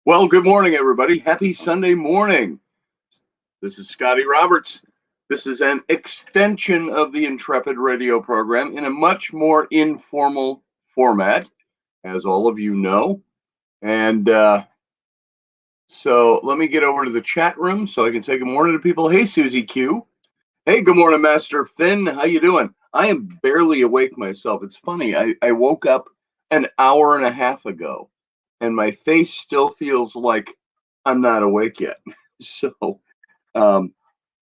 Well, good morning, everybody. Happy Sunday morning. This is Scotty Roberts. This is an extension of the Intrepid radio program in a much more informal format, as all of you know. And so let me get over to the chat room so I can say good morning to people. Hey, Susie Q. Hey, good morning, Master Finn. How you doing? I am barely awake myself. It's funny. I woke up an hour and a half ago, and my face still feels like I'm not awake yet. So um,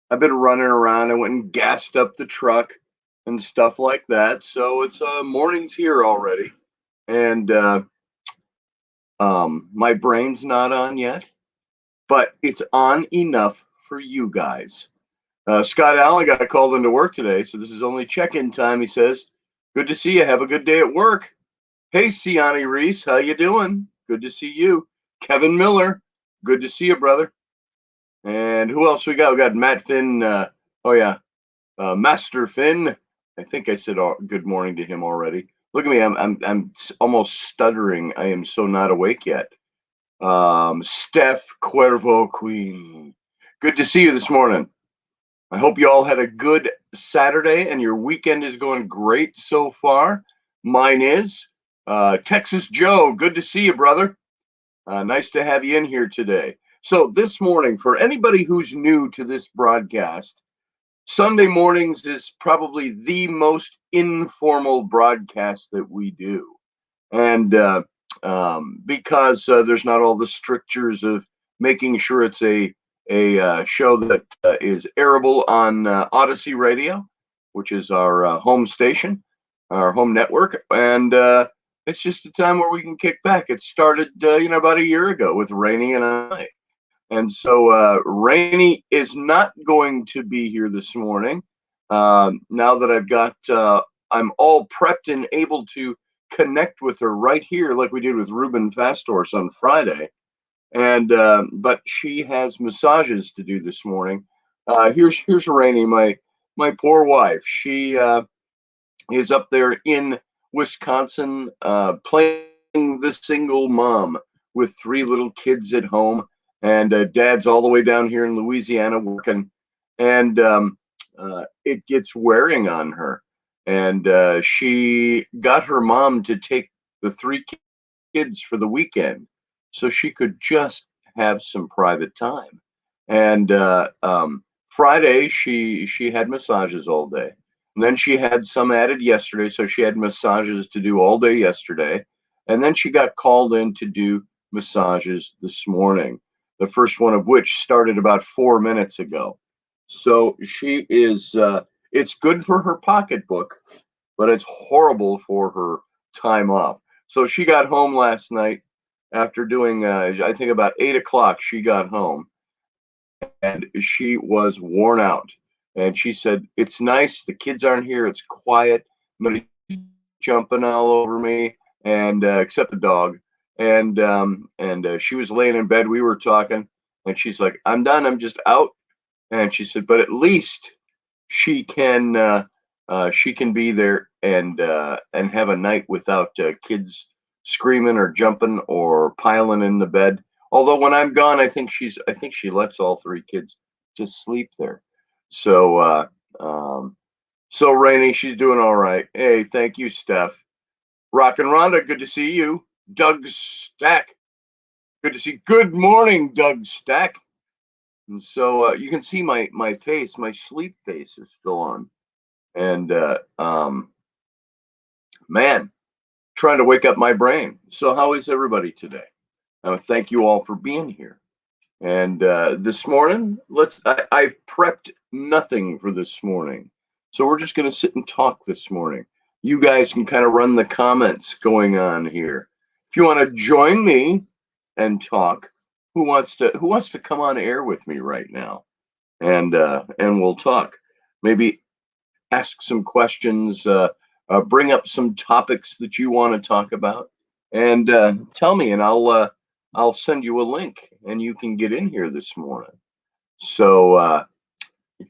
I've been running around. I went and gassed up the truck and stuff like that. So it's morning's here already, and my brain's not on yet, but it's on enough for you guys. Scott Allen got called into work today, so this is only check-in time. He says, "Good to see you. Have a good day at work." Hey, Siani Reese, how you doing? Good to see you. Kevin Miller, good to see you, brother. And who else we got? We got Matt Finn. Master Finn. I think I said good morning to him already. Look at me. I'm almost stuttering. I am so not awake yet. Steph Cuervo Queen. Good to see you this morning. I hope you all had a good Saturday and your weekend is going great so far. Mine is. Texas Joe, good to see you, brother. Nice to have you in here today. So this morning, for anybody who's new to this broadcast, Sunday mornings is probably the most informal broadcast that we do. And because there's not all the strictures of making sure it's a show that is airable on Odyssey Radio, which is our home station, our home network. And it's just a time where we can kick back. It started, about a year ago with Raini and I. And so Raini is not going to be here this morning. Now that I'm all prepped and able to connect with her right here, like we did with Ruben Fastorse on Friday. And but she has massages to do this morning. Here's Raini, my poor wife. She is up there in Wisconsin, playing the single mom with three little kids at home, and dad's all the way down here in Louisiana working, and it gets wearing on her. And she got her mom to take the three kids for the weekend so she could just have some private time. And Friday, she had massages all day. And then she had some added yesterday, so she had massages to do all day yesterday. And then she got called in to do massages this morning, the first one of which started about 4 minutes ago. So she is, it's good for her pocketbook, but it's horrible for her time off. So she got home last night after doing, I think about 8 o'clock, she got home and she was worn out. And she said, "It's nice. The kids aren't here. It's quiet. Nobody's jumping all over me, and except the dog." And she was laying in bed. We were talking, and she's like, "I'm done. I'm just out." And she said, "But at least she can be there and have a night without kids screaming or jumping or piling in the bed." Although when I'm gone, I think she lets all three kids just sleep there. So so Rainy, she's doing all right. Hey, thank you, Steph. Rock and Rhonda, good to see you. Doug Stack, good to see. Good morning, Doug Stack. And so you can see my face, my sleep face is still on. And man, trying to wake up my brain. So how is everybody today? Thank you all for being here. And this morning, I've prepped nothing for this morning. So we're just going to sit and talk this morning. You guys can kind of run the comments going on here. If you want to join me and talk, who wants to come on air with me right now? And we'll talk. Maybe ask some questions, bring up some topics that you want to talk about, and tell me, and I'll send you a link, and you can get in here this morning. So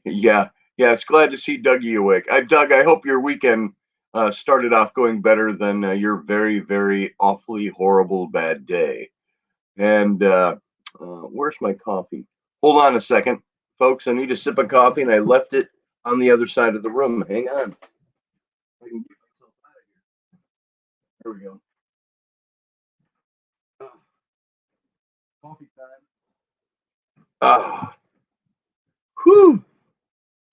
yeah, it's glad to see Dougie awake. Doug, I hope your weekend started off going better than your very, very awfully horrible bad day. And where's my coffee? Hold on a second, folks. I need a sip of coffee, and I left it on the other side of the room. Hang on. I can get myself out of here. There we go. Coffee time. Ah, whew.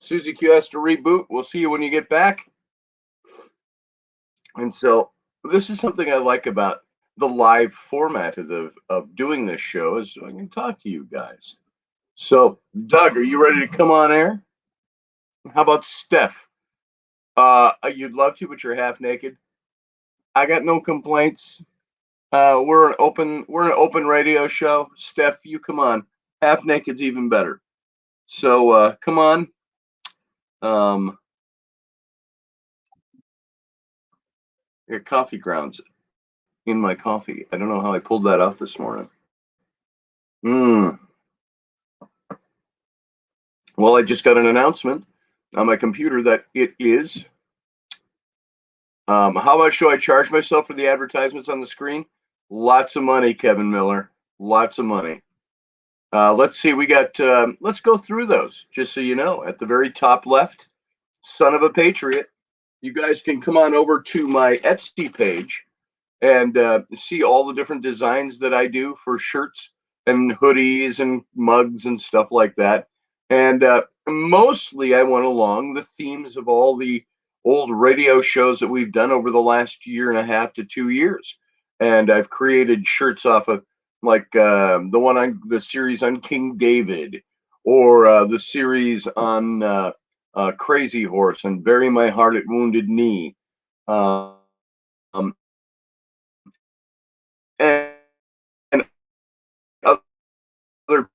Susie Q has to reboot. We'll see you when you get back. And so this is something I like about the live format of doing this show is I can talk to you guys. So, Doug, are you ready to come on air? How about Steph? You'd love to, but you're half naked. I got no complaints. We're an open radio show. Steph, you come on. Half naked's even better. So come on. Um, your coffee grounds in my coffee. I don't know how I pulled that off this morning. Mm. Well, I just got an announcement on my computer that it is. How much do I charge myself for the advertisements on the screen? Lots of money, Kevin Miller. Lots of money. Let's see. We got. Let's go through those, just so you know. At the very top left, "Son of a Patriot." You guys can come on over to my Etsy page and see all the different designs that I do for shirts and hoodies and mugs and stuff like that. And mostly I went along the themes of all the old radio shows that we've done over the last year and a half to 2 years. And I've created shirts off of like the one on the series on King David or the series on Crazy Horse and Bury My Heart at Wounded Knee. Um, and other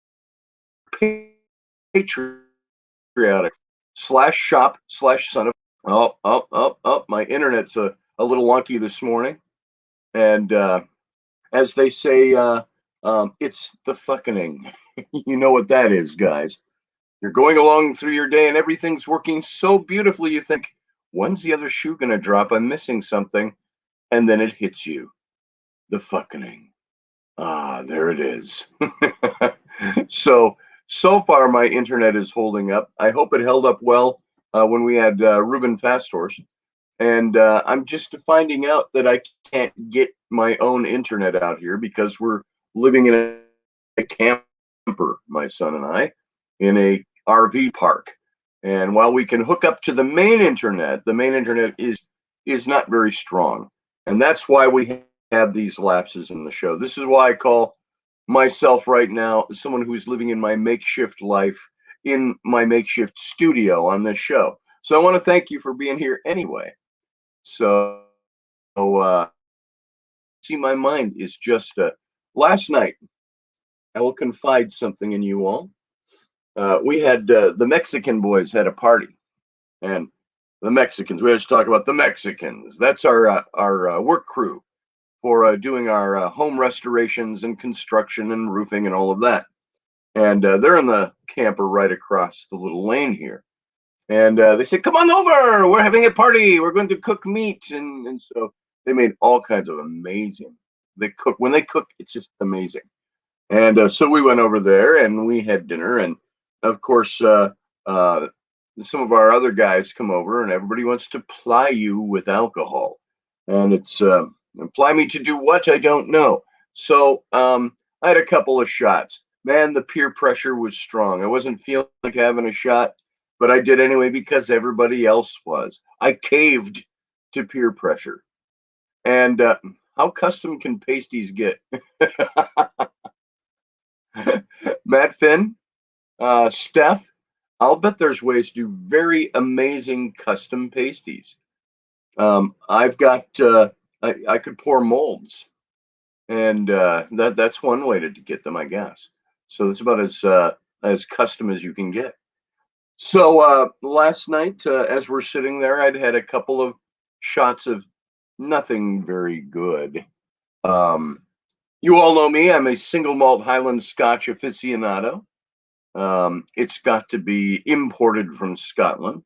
patriotic /shop/son of. Oh, my internet's a little wonky this morning. And as they say, it's the fucking. You know what that is, guys. You're going along through your day and everything's working so beautifully, you think, when's the other shoe going to drop? I'm missing something. And then it hits you. The fucking. Ah, there it is. So far, my internet is holding up. I hope it held up well when we had Ruben Fasthorse. And I'm just finding out that I can't get my own internet out here because we're living in a camper, my son and I, in a RV park. And while we can hook up to the main internet is not very strong. And that's why we have these lapses in the show. This is why I call myself right now someone who's living in my makeshift life in my makeshift studio on this show. So I want to thank you for being here anyway. So, see, my mind is just last night. I will confide something in you all. We had the Mexican boys had a party, and the Mexicans. We always talk about the Mexicans. That's our work crew for doing our home restorations and construction and roofing and all of that. And they're in the camper right across the little lane here. And they said, "Come on over. We're having a party. We're going to cook meat." And so they made all kinds of amazing. They cook when they cook, it's just amazing. And so we went over there and we had dinner. And of course, some of our other guys come over, and everybody wants to ply you with alcohol. And it's ply me to do what? I don't know. So I had a couple of shots. Man, the peer pressure was strong. I wasn't feeling like having a shot, but I did anyway because everybody else was. I caved to peer pressure. And how custom can pasties get? Matt Finn, Steph, I'll bet there's ways to do very amazing custom pasties. I've got, I could pour molds, and that's one way to get them, I guess. So it's about as custom as you can get. So last night, as we're sitting there, I'd had a couple of shots of nothing very good. You all know me. I'm a single malt Highland Scotch aficionado. It's got to be imported from Scotland.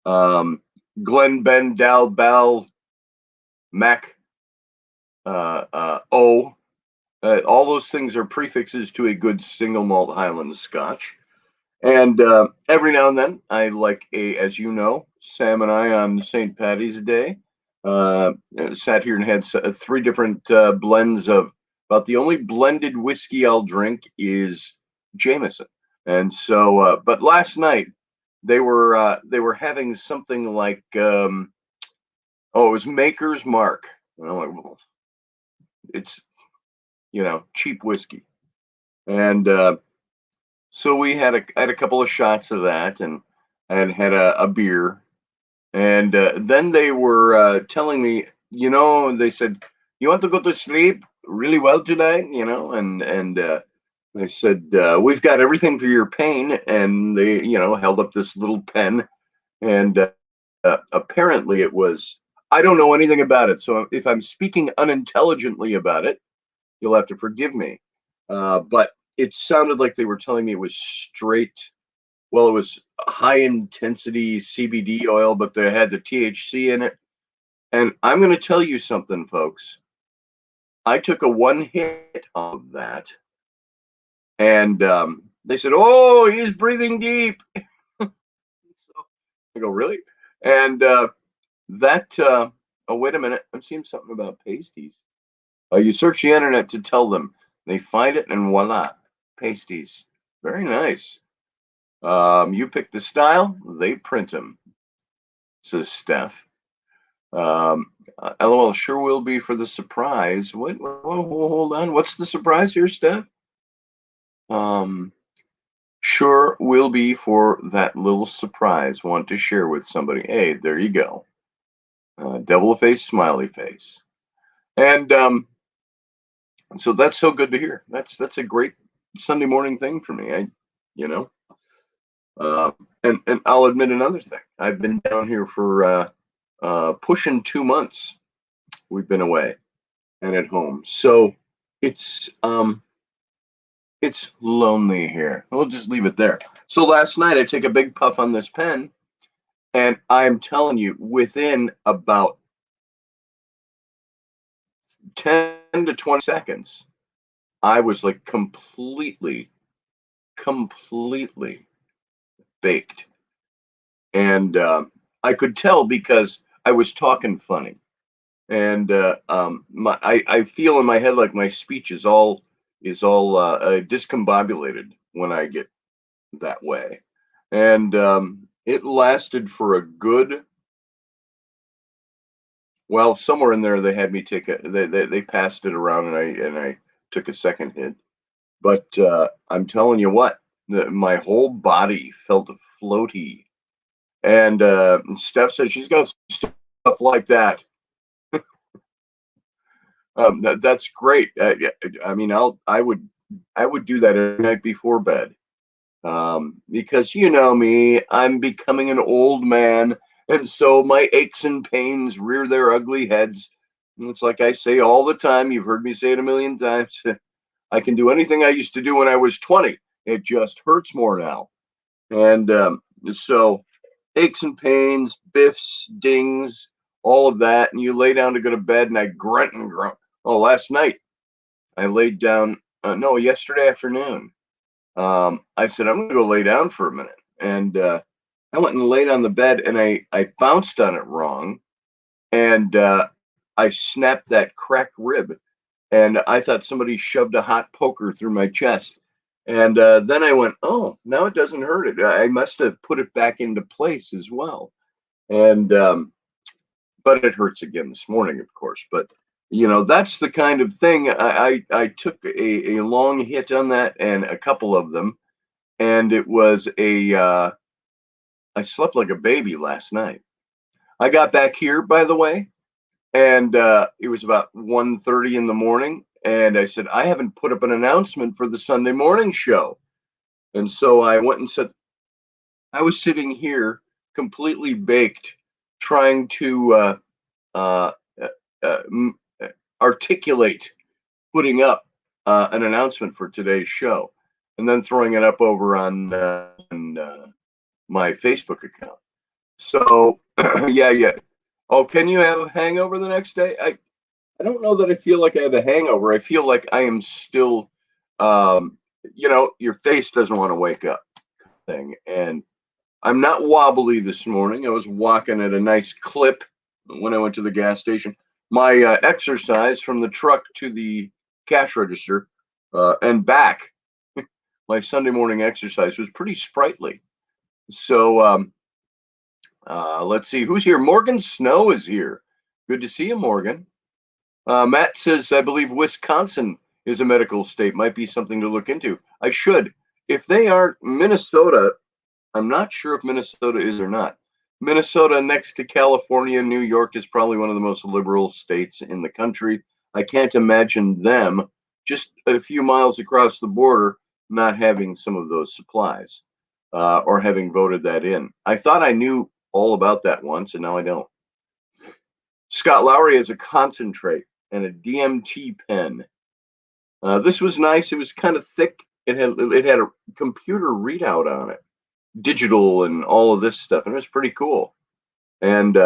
Glen Ben Dal Bal Mac O All those things are prefixes to a good single malt Highland Scotch. And every now and then, I like as you know, Sam and I on St. Patty's Day sat here and had three different blends of. About the only blended whiskey I'll drink is Jameson. And so, but last night they were having something like oh, it was Maker's Mark. And I'm like, well, it's cheap whiskey, and so we had a couple of shots of that, and I had a beer, and then they were telling me, they said, "You want to go to sleep really well tonight?" And they said, "We've got everything for your pain," and they held up this little pen, and apparently it was. I don't know anything about it, so if I'm speaking unintelligently about it, you'll have to forgive me. But it sounded like they were telling me it was straight. Well, it was high intensity CBD oil, but they had the THC in it. And I'm going to tell you something, folks. I took a one hit of that, and they said, "Oh, he's breathing deep." So I go, "Really?" And that. Oh, wait a minute. I'm seeing something about pasties. You search the internet to tell them. They find it, and voila, pasties. Very nice. You pick the style, they print them, says Steph. LOL, sure will be for the surprise. What? Hold on. What's the surprise here, Steph? Um, sure will be for that little surprise. Want to share with somebody. Hey, there you go. Devil face, smiley face. And so that's so good to hear. That's a great Sunday morning thing for me. You know, and I'll admit another thing. I've been down here for pushing 2 months. We've been away and at home, so it's it's lonely here. We'll just leave it there. So last night I take a big puff on this pen, and I'm telling you, within about 10 to 20 seconds, I was like completely baked, and I could tell because I was talking funny, and I feel in my head like my speech is all discombobulated when I get that way, and it lasted for a good. Well, somewhere in there they had me take they passed it around, and I took a second hit, but I'm telling you what, my whole body felt floaty, and Steph says she's got stuff like that. That's great. Yeah, I mean, I would do that every night before bed, because you know me, I'm becoming an old man, and so my aches and pains rear their ugly heads. And it's like I say all the time. You've heard me say it a million times. I can do anything I used to do when I was 20. It just hurts more now, and so aches and pains, biffs, dings, all of that, and you lay down to go to bed, and I grunt and grunt. Oh, last night I laid down. No, yesterday afternoon. I said I'm going to go lay down for a minute, and I went and laid on the bed, and I bounced on it wrong, and I snapped that cracked rib, and I thought somebody shoved a hot poker through my chest. And then I went, oh, now it doesn't hurt it. I must have put it back into place as well. And but it hurts again this morning, of course. But that's the kind of thing. I took a long hit on that, and a couple of them, and it was I slept like a baby last night. I got back here, by the way, and it was about 1:30 in the morning, and I said I haven't put up an announcement for the Sunday morning show, and so I went and said I was sitting here completely baked, trying to uh, uh, articulate putting up an announcement for today's show, and then throwing it up over on my Facebook account. So yeah. Oh, can you have a hangover the next day? I don't know that I feel like I have a hangover. I feel like I am still, um, your face doesn't want to wake up thing. And I'm not wobbly this morning. I was walking at a nice clip when I went to the gas station. My exercise from the truck to the cash register and back, my Sunday morning exercise was pretty sprightly. So let's see who's here. Morgan Snow is here. Good to see you, Morgan. Matt says, I believe Wisconsin is a medical state. Might be something to look into. I should. If they aren't, Minnesota, I'm not sure if Minnesota is or not. Minnesota, next to California, New York, is probably one of the most liberal states in the country. I can't imagine them just a few miles across the border not having some of those supplies or having voted that in. I thought I knew all about that once, and now I don't. Scott Lowry has a concentrate and a DMT pen. This was nice. It was kind of thick. It had a computer readout on it, digital and all of this stuff, and it was pretty cool. And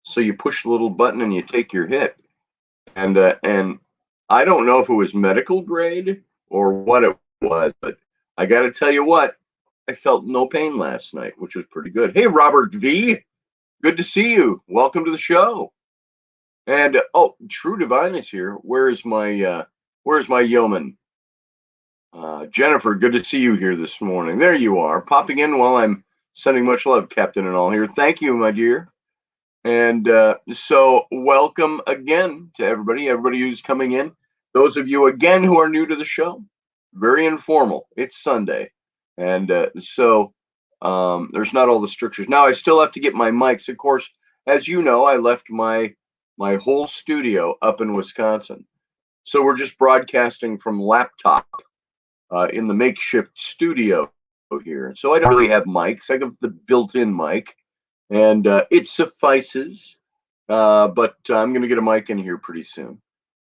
so you push the little button and you take your hit. And I don't know if it was medical grade or what it was, but I got to tell you what, I felt no pain last night, which was pretty good. Hey, Robert V, good to see you. Welcome to the show. And oh, True Divine is here. Where's my yeoman? Jennifer, good to see you here this morning. There you are, popping in while I'm sending much love, Captain and all here. Thank you, my dear. And so welcome again to everybody who's coming in. Those of you, again, who are new to the show, very informal. It's Sunday. And so there's not all the strictures. Now, I still have to get my mics. Of course, as you know, I left my whole studio up in Wisconsin. So we're just broadcasting from laptop in the makeshift studio here. So I don't really have mics. I have the built-in mic, and it suffices. But I'm going to get a mic in here pretty soon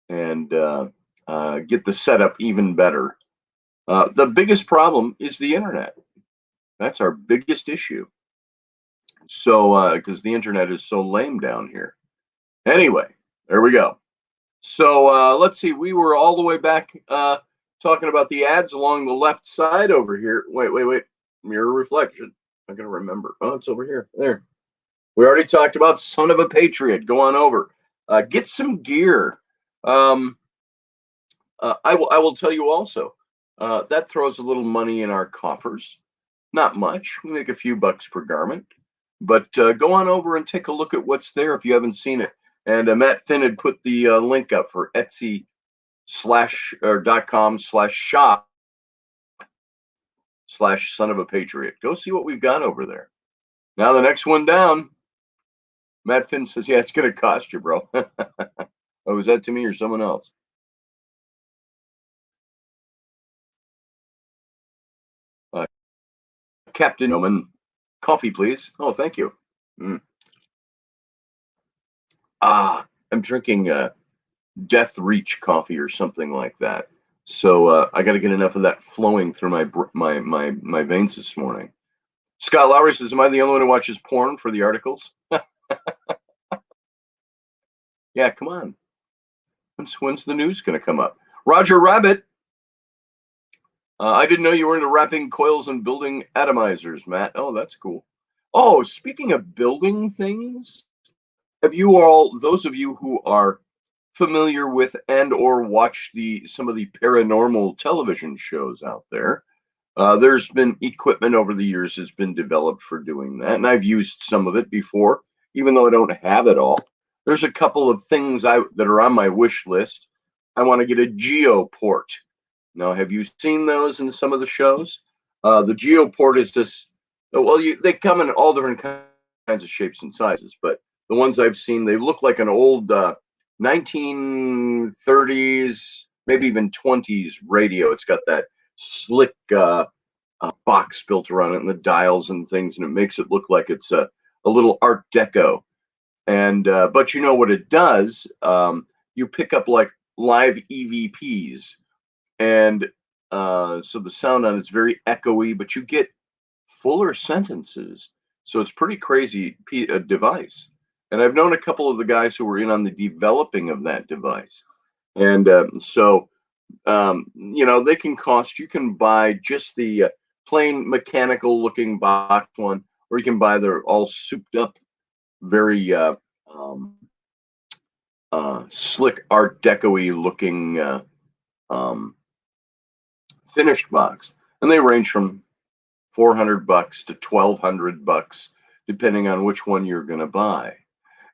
and get the setup even better. The biggest problem is the internet. That's our biggest issue. So, because the internet is so lame down here. Anyway, there we go. So let's see. We were all the way back talking about the ads along the left side over here. Wait. Mirror reflection. I'm going to remember. Oh, it's over here. There. We already talked about Son of a Patriot. Go on over. Get some gear. I will tell you also, that throws a little money in our coffers. Not much. We make a few bucks per garment. But go on over and take a look at what's there if you haven't seen it. And Matt Finn had put the link up for Etsy.com/shop/Son of a Patriot. Go see what we've got over there. Now the next one down. Matt Finn says, yeah, it's going to cost you, bro. Oh, was that to me or someone else? Captain Oman, coffee, please. Oh, thank you. I'm drinking Death Reach coffee or something like that. So I got to get enough of that flowing through my veins this morning. Scott Lowry says, am I the only one who watches porn for the articles? Yeah, come on. When's the news going to come up? Roger Rabbit. I didn't know you were into wrapping coils and building atomizers, Matt. Oh, that's cool. Oh, speaking of building things, have you all, those of you who are familiar with and or watch some of the paranormal television shows out there, there's been equipment over the years that's been developed for doing that, and I've used some of it before, even though I don't have it all. There's a couple of things that are on my wish list. I want to get a geoport. Now, have you seen those in some of the shows? The geoport is this. Well, they come in all different kinds of shapes and sizes, but the ones I've seen, they look like an old 1930s, maybe even 20s radio. It's got that slick box built around it and the dials and things, and it makes it look like it's a little Art Deco. And but you know what it does? You pick up like live EVPs, and so the sound on it's very echoey, but you get fuller sentences. So it's pretty crazy device. And I've known a couple of the guys who were in on the developing of that device. And they can cost, you can buy just the plain mechanical looking box one, or you can buy the all souped up, very um, slick Art Deco-y looking um, finished box. And they range from $400 to $1,200, depending on which one you're going to buy.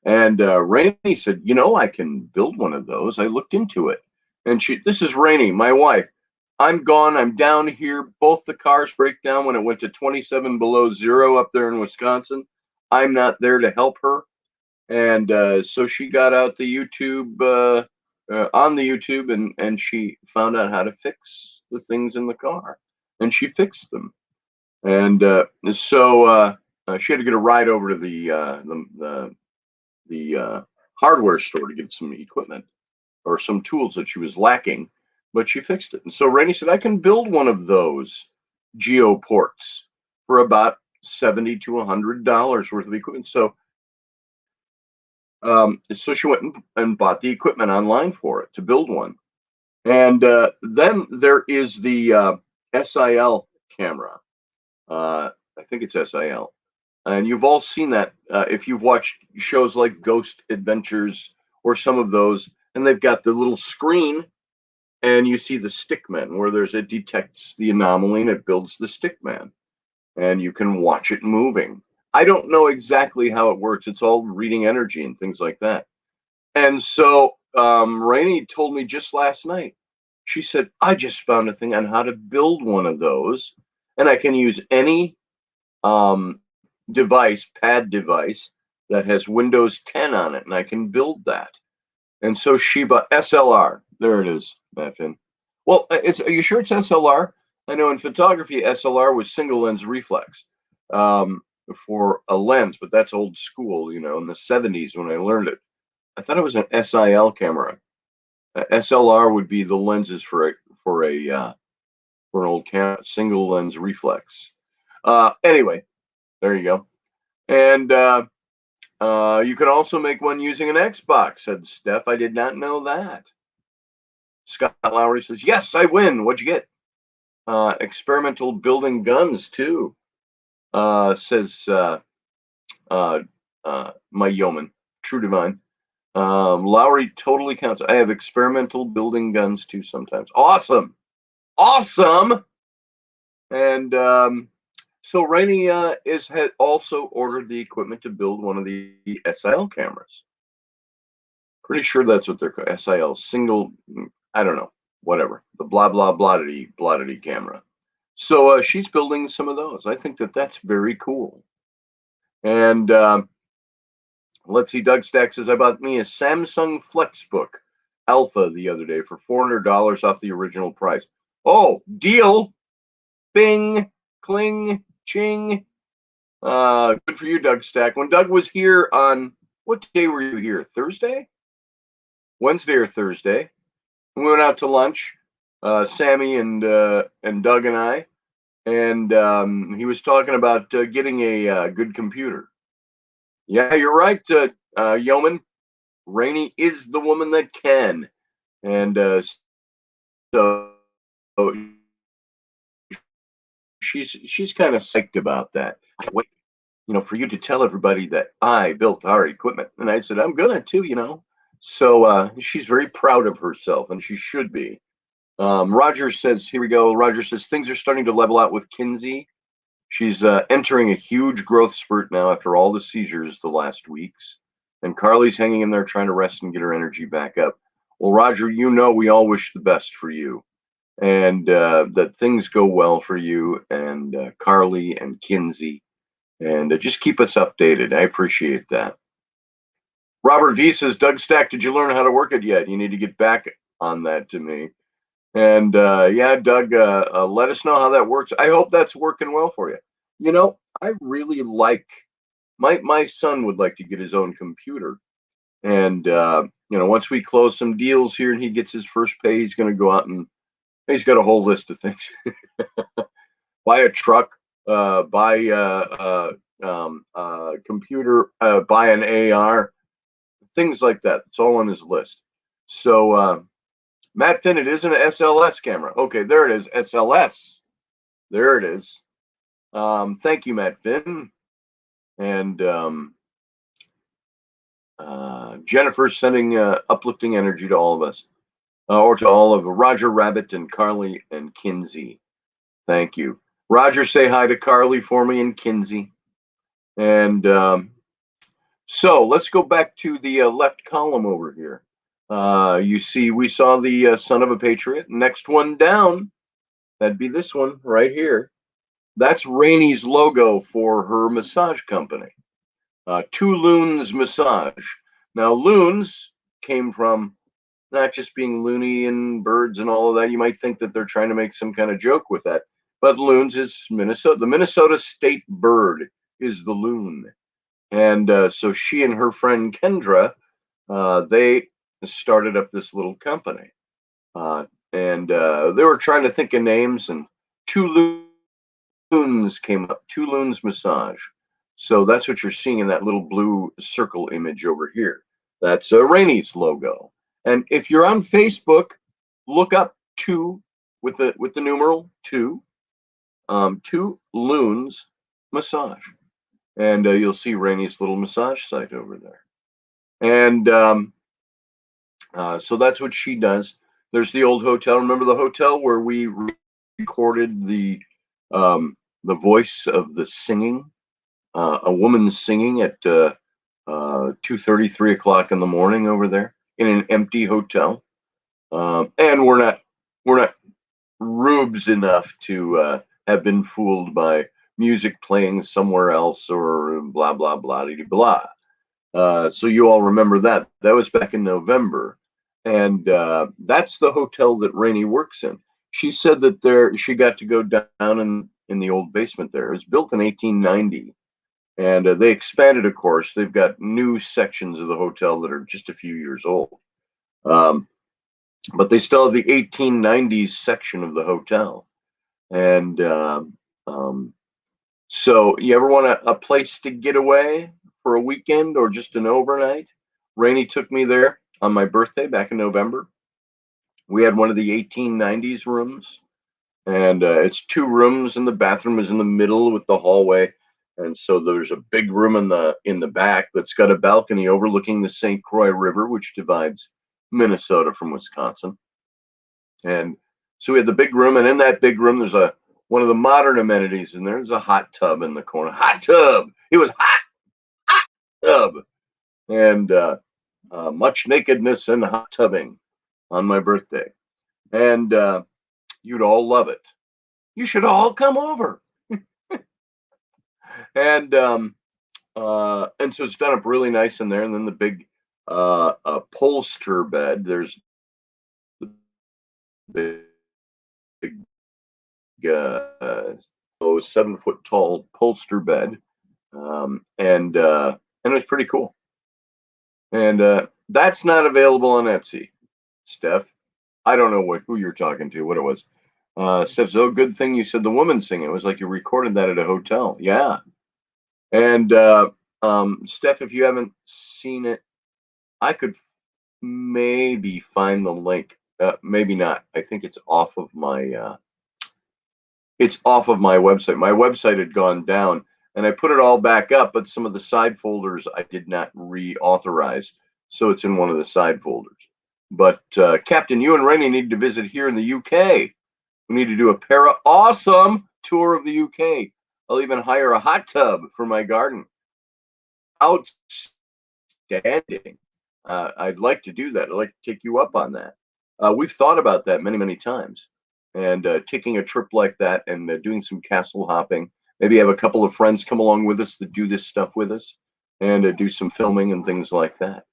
And Rainey said, I can build one of those. I looked into it. And this is Rainey, my wife. I'm gone. I'm down here. Both the cars break down when it went to 27 below zero up there in Wisconsin. I'm not there to help her. And so she got out the YouTube, on the YouTube, and she found out how to fix the things in the car. And she fixed them. And so she had to get a ride over to the hardware store to get some equipment or some tools that she was lacking, but she fixed it. And so Rainey said, I can build one of those geoports for about $70 to $100 worth of equipment. So she went and bought the equipment online for it to build one. And then there is the SIL camera. I think it's SIL. And you've all seen that if you've watched shows like Ghost Adventures or some of those, and they've got the little screen and you see the stickman where it detects the anomaly and it builds the stickman and you can watch it moving. I don't know exactly how it works. It's all reading energy and things like that. And so Rainey told me just last night, she said, I just found a thing on how to build one of those, and I can use any pad device that has Windows 10 on it, and I can build that. And so she bought SLR. There it is, Matt. Well, are you sure it's SLR? I know in photography, SLR was single lens reflex for a lens, but that's old school, in the 70s when I learned it. I thought it was an SIL camera. SLR would be the lenses for an old camera, single lens reflex. Anyway, there you go. And you can also make one using an Xbox, said Steph. I did not know that. Scott Lowry says, yes, I win. What'd you get? Experimental building guns, too, says my yeoman, True Divine. Lowry totally counts. I have experimental building guns, too, sometimes. Awesome. And so Rainey had also ordered the equipment to build one of the SIL cameras. Pretty sure that's what they're called. SIL, single, I don't know, whatever. The blah, blah, blottity camera. So she's building some of those. I think that's very cool. And let's see, Doug Stack says, I bought me a Samsung Flexbook Alpha the other day for $400 off the original price. Oh, deal. Bing, cling, ching. Good for you, Doug Stack. When Doug was here on, what day were you here? Thursday? Wednesday or Thursday? We went out to lunch, Sammy and Doug and I, and he was talking about getting a good computer. Yeah, you're right, Yeoman. Rainey is the woman that can, and so she's kind of psyched about that. Wait, for you to tell everybody that I built our equipment, and I said I'm gonna too, So she's very proud of herself, and she should be. Roger says, here we go. Roger says things are starting to level out with Kinsey. She's entering a huge growth spurt now after all the seizures the last weeks. And Carly's hanging in there trying to rest and get her energy back up. Well, Roger, we all wish the best for you. And that things go well for you and Carly and Kinsey. And just keep us updated. I appreciate that. Robert V says, Doug Stack, did you learn how to work it yet? You need to get back on that to me. And yeah, Doug, let us know how that works. I hope that's working well for you. I really like, my son would like to get his own computer. And, once we close some deals here and he gets his first pay, he's going to go out and he's got a whole list of things. Buy a truck, buy computer, buy an AR, things like that. It's all on his list. So, Matt Finn, it is an SLS camera. Okay, there it is, SLS. There it is. Thank you, Matt Finn. And Jennifer's sending uplifting energy to all of us, or to all of Roger Rabbit and Carly and Kinsey. Thank you. Roger, say hi to Carly for me and Kinsey. And so let's go back to the left column over here. You see, we saw the Son of a Patriot. Next one down, that'd be this one right here. That's Raini's logo for her massage company. Two Loons Massage. Now, loons came from not just being loony and birds and all of that. You might think that they're trying to make some kind of joke with that. But loons is Minnesota. The Minnesota state bird is the loon. And so she and her friend Kendra, they started up this little company. And they were trying to think of names, and Two Loons came up. Two Loons Massage. So that's what you're seeing in that little blue circle image over here. That's Raini's logo. And if you're on Facebook, look up two with the numeral two, Two Loons Massage, and you'll see Raini's little massage site over there. And so that's what she does. There's the old hotel. Remember the hotel where we recorded the voice of the singing, a woman singing at 2:30, 3 o'clock in the morning over there in an empty hotel. And we're not rubes enough to have been fooled by music playing somewhere else or blah blah blah blah. So you all remember that. That was back in November, and that's the hotel that Rainey works in. She said that she got to go down in the old basement there. It was built in 1890, and they expanded, of course. They've got new sections of the hotel that are just a few years old. But they still have the 1890s section of the hotel. And so you ever want a place to get away for a weekend or just an overnight? Rainey took me there on my birthday back in November. We had one of the 1890s rooms, and it's two rooms, and the bathroom is in the middle with the hallway. And so there's a big room in the back that's got a balcony overlooking the St. Croix River, which divides Minnesota from Wisconsin. And so we had the big room, and in that big room, there's one of the modern amenities, and there's a hot tub in the corner. Hot tub! It was hot tub! And much nakedness and hot tubbing on my birthday. And you'd all love it. You should all come over. And so it's done up really nice in there. And then the big upholster bed. There's the big 7-foot tall upholster bed, and it was pretty cool. And that's not available on Etsy, Steph. I don't know who you're talking to, what it was. Steph says, oh, good thing you said the woman singing. It was like you recorded that at a hotel. Yeah. And Steph, if you haven't seen it, I could maybe find the link. Maybe not. I think it's off of my website. My website had gone down, and I put it all back up, but some of the side folders I did not reauthorize, so it's in one of the side folders. But Captain, you and Rainey need to visit here in the UK. We need to do a awesome tour of the UK. I'll even hire a hot tub for my garden. Outstanding. I'd like to do that. I'd like to take you up on that. We've thought about that many, many times. And taking a trip like that and doing some castle hopping. Maybe have a couple of friends come along with us that do this stuff with us, and do some filming and things like that.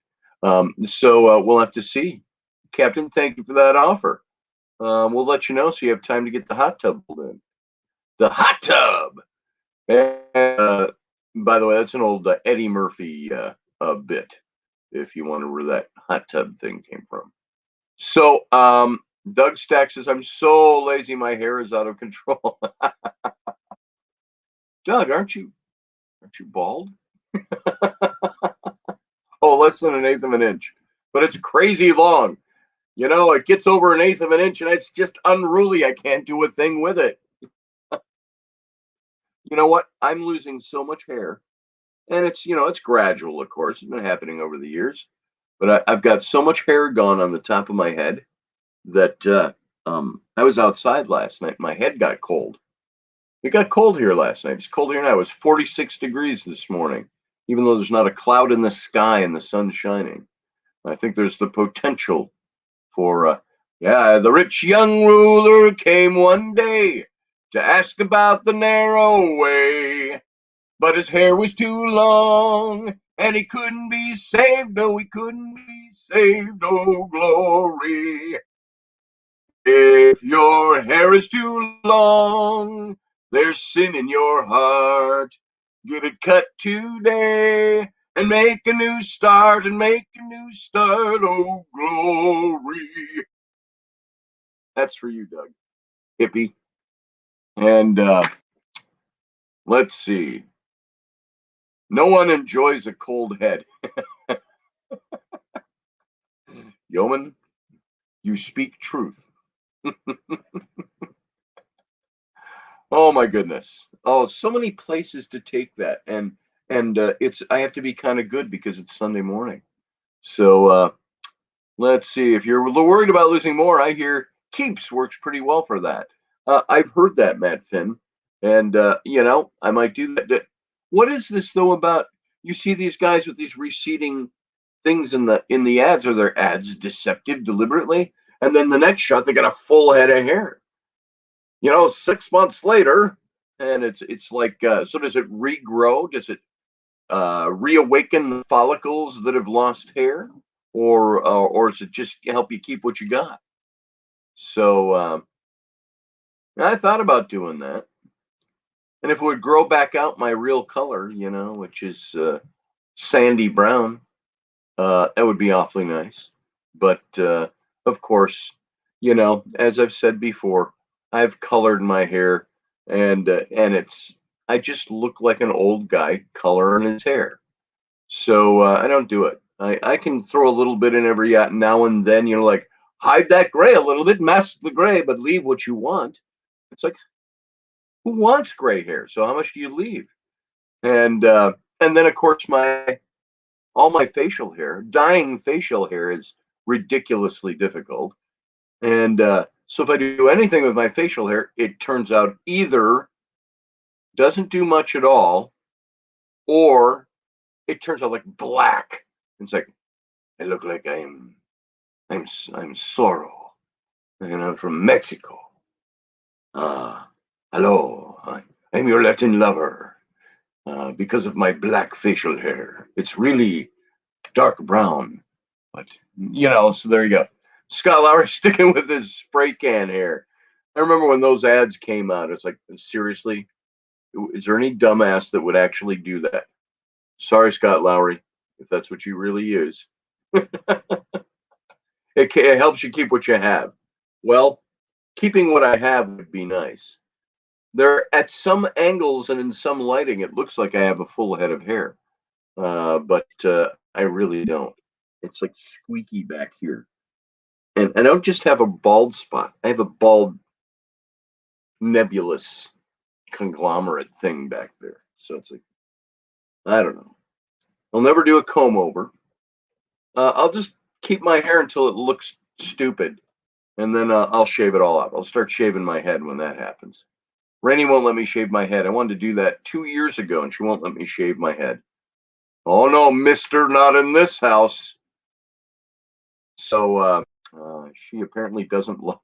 So we'll have to see. Captain, thank you for that offer. We'll let you know so you have time to get the hot tub in. The hot tub! And, by the way, that's an old Eddie Murphy bit, if you wonder where that hot tub thing came from. So, Doug Stack says, I'm so lazy, my hair is out of control. Doug, aren't you Aren't you bald? Oh, less than an eighth of an inch. But it's crazy long. You know, it gets over an eighth of an inch and it's just unruly. I can't do a thing with it. You know what? I'm losing so much hair. And it's gradual, of course. It's been happening over the years. But I've got so much hair gone on the top of my head that I was outside last night. My head got cold. It got cold here last night. It's cold here now. It was 46 degrees this morning, even though there's not a cloud in the sky and the sun's shining. I think there's the potential for, yeah, the rich young ruler came one day to ask about the narrow way, but his hair was too long and he couldn't be saved. No, he couldn't be saved. Oh, glory. If your hair is too long, there's sin in your heart. Get it cut today and make a new start and make a new start. Oh, glory. That's for you, Doug. Hippie. And let's see. No one enjoys a cold head. Yeoman, you speak truth. Oh my goodness. Oh, so many places to take that. And it's I have to be kind of good because it's Sunday morning. So let's see. If you're worried about losing more, I hear Keeps works pretty well for that. I've heard that, Matt Finn. And I might do that. What is this though about you see these guys with these receding things in the ads? Are their ads deceptive deliberately? And then the next shot they got a full head of hair. 6 months later, and it's like so does it regrow? Does it reawaken the follicles that have lost hair, or does it just help you keep what you got? So I thought about doing that, and if it would grow back out my real color, which is sandy brown, that would be awfully nice. But of course, as I've said before, I've colored my hair, and I just look like an old guy coloring his hair. So I don't do it. I can throw a little bit in every now and then, like hide that gray a little bit, mask the gray, but leave what you want. It's like, who wants gray hair? So how much do you leave? And then of course all my facial hair, dyeing facial hair is ridiculously difficult. And so if I do anything with my facial hair, it turns out either doesn't do much at all, or it turns out like black. It's like I look like I'm Sorrow, and I'm from Mexico. Hello, I'm your Latin lover. Because of my black facial hair, it's really dark brown, but so there you go. Scott Lowry sticking with his spray can hair. I remember when those ads came out. It's like, seriously, is there any dumbass that would actually do that? Sorry, Scott Lowry, if that's what you really use. It helps you keep what you have. Well, keeping what I have would be nice. There, at some angles and in some lighting, it looks like I have a full head of hair, but I really don't. It's like squeaky back here. And I don't just have a bald spot. I have a bald nebulous conglomerate thing back there. So it's like, I don't know. I'll never do a comb over. I'll just keep my hair until it looks stupid. And then I'll shave it all off. I'll start shaving my head when that happens. Raini won't let me shave my head. I wanted to do that 2 years ago, and she won't let me shave my head. Oh, no, mister, not in this house. So she apparently doesn't like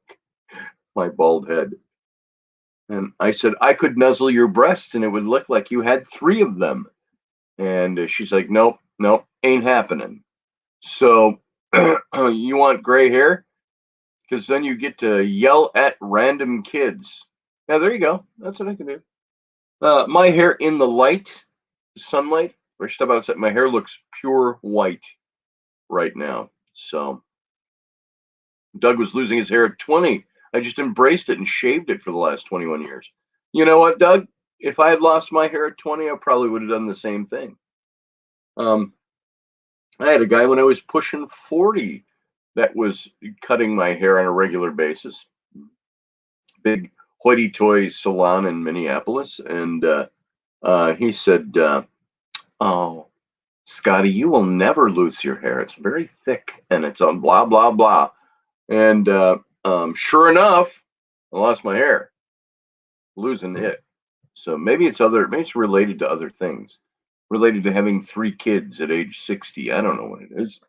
my bald head. And I said, I could nuzzle your breasts and it would look like you had 3 of them. And she's like, nope, ain't happening. So you want gray hair? Because then you get to yell at random kids. Yeah, there you go. That's what I can do. My hair in the sunlight, or step outside, my hair looks pure white right now. So Doug was losing his hair at 20. I just embraced it and shaved it for the last 21 years. You know what, Doug? if I had lost my hair at 20, I probably would have done the same thing. I had a guy when I was pushing 40 that was cutting my hair on a regular basis. Big hoity-toity salon in Minneapolis, and he said, "Oh, Scotty, you will never lose your hair. It's very thick, and it's on blah blah blah." And sure enough, I lost my hair, losing it. So maybe it's related to other things, related to having 3 kids at age 60. I don't know what it is.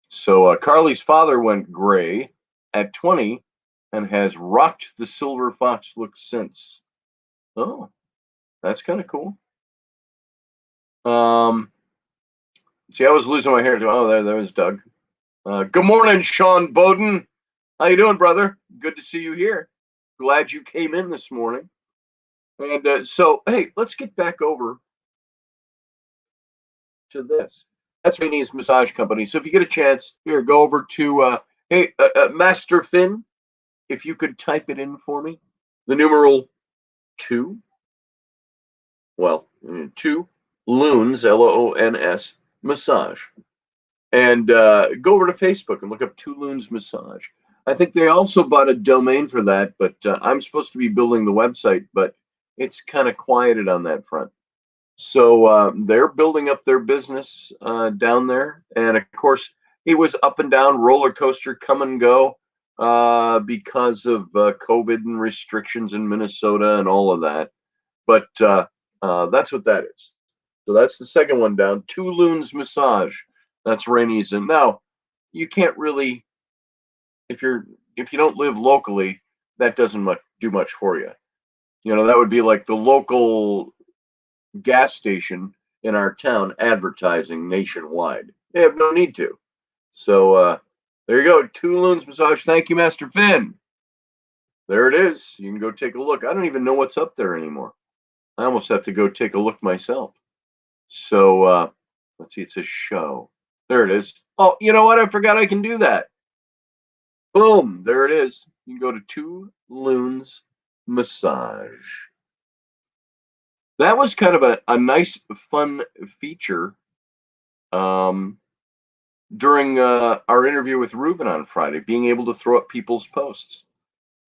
So Carly's father went gray at 20 and has rocked the silver fox look since. Oh, that's kind of cool. See, I was losing my hair. Oh, there was Doug. Good morning, Sean Bowden. How you doing, brother? Good to see you here. Glad you came in this morning. And so, hey, let's get back over to this. That's Raini's massage company. So if you get a chance, here, go over to, Master Finn, if you could type it in for me. The numeral 2. Well, 2 Loons, Loons, massage. And go over to Facebook and look up 2 Loons Massage. I think they also bought a domain for that, but I'm supposed to be building the website, but it's kind of quieted on that front. So they're building up their business down there. And of course, it was up and down, roller coaster, come and go because of COVID and restrictions in Minnesota and all of that. But that's what that is. So that's the second one down. 2 Loons Massage. That's Raini's. And now you can't really, if you don't live locally, that doesn't do much for you. You know, that would be like the local gas station in our town advertising nationwide. They have no need to. So there you go. 2 Loons Massage. Thank you, Master Finn. There it is. You can go take a look. I don't even know what's up there anymore. I almost have to go take a look myself. So let's see. It says show. There it is. Oh, you know what? I forgot I can do that. Boom. There it is. You can go to 2 Loons Massage. That was kind of a nice, fun feature during our interview with Ruben on Friday, being able to throw up people's posts.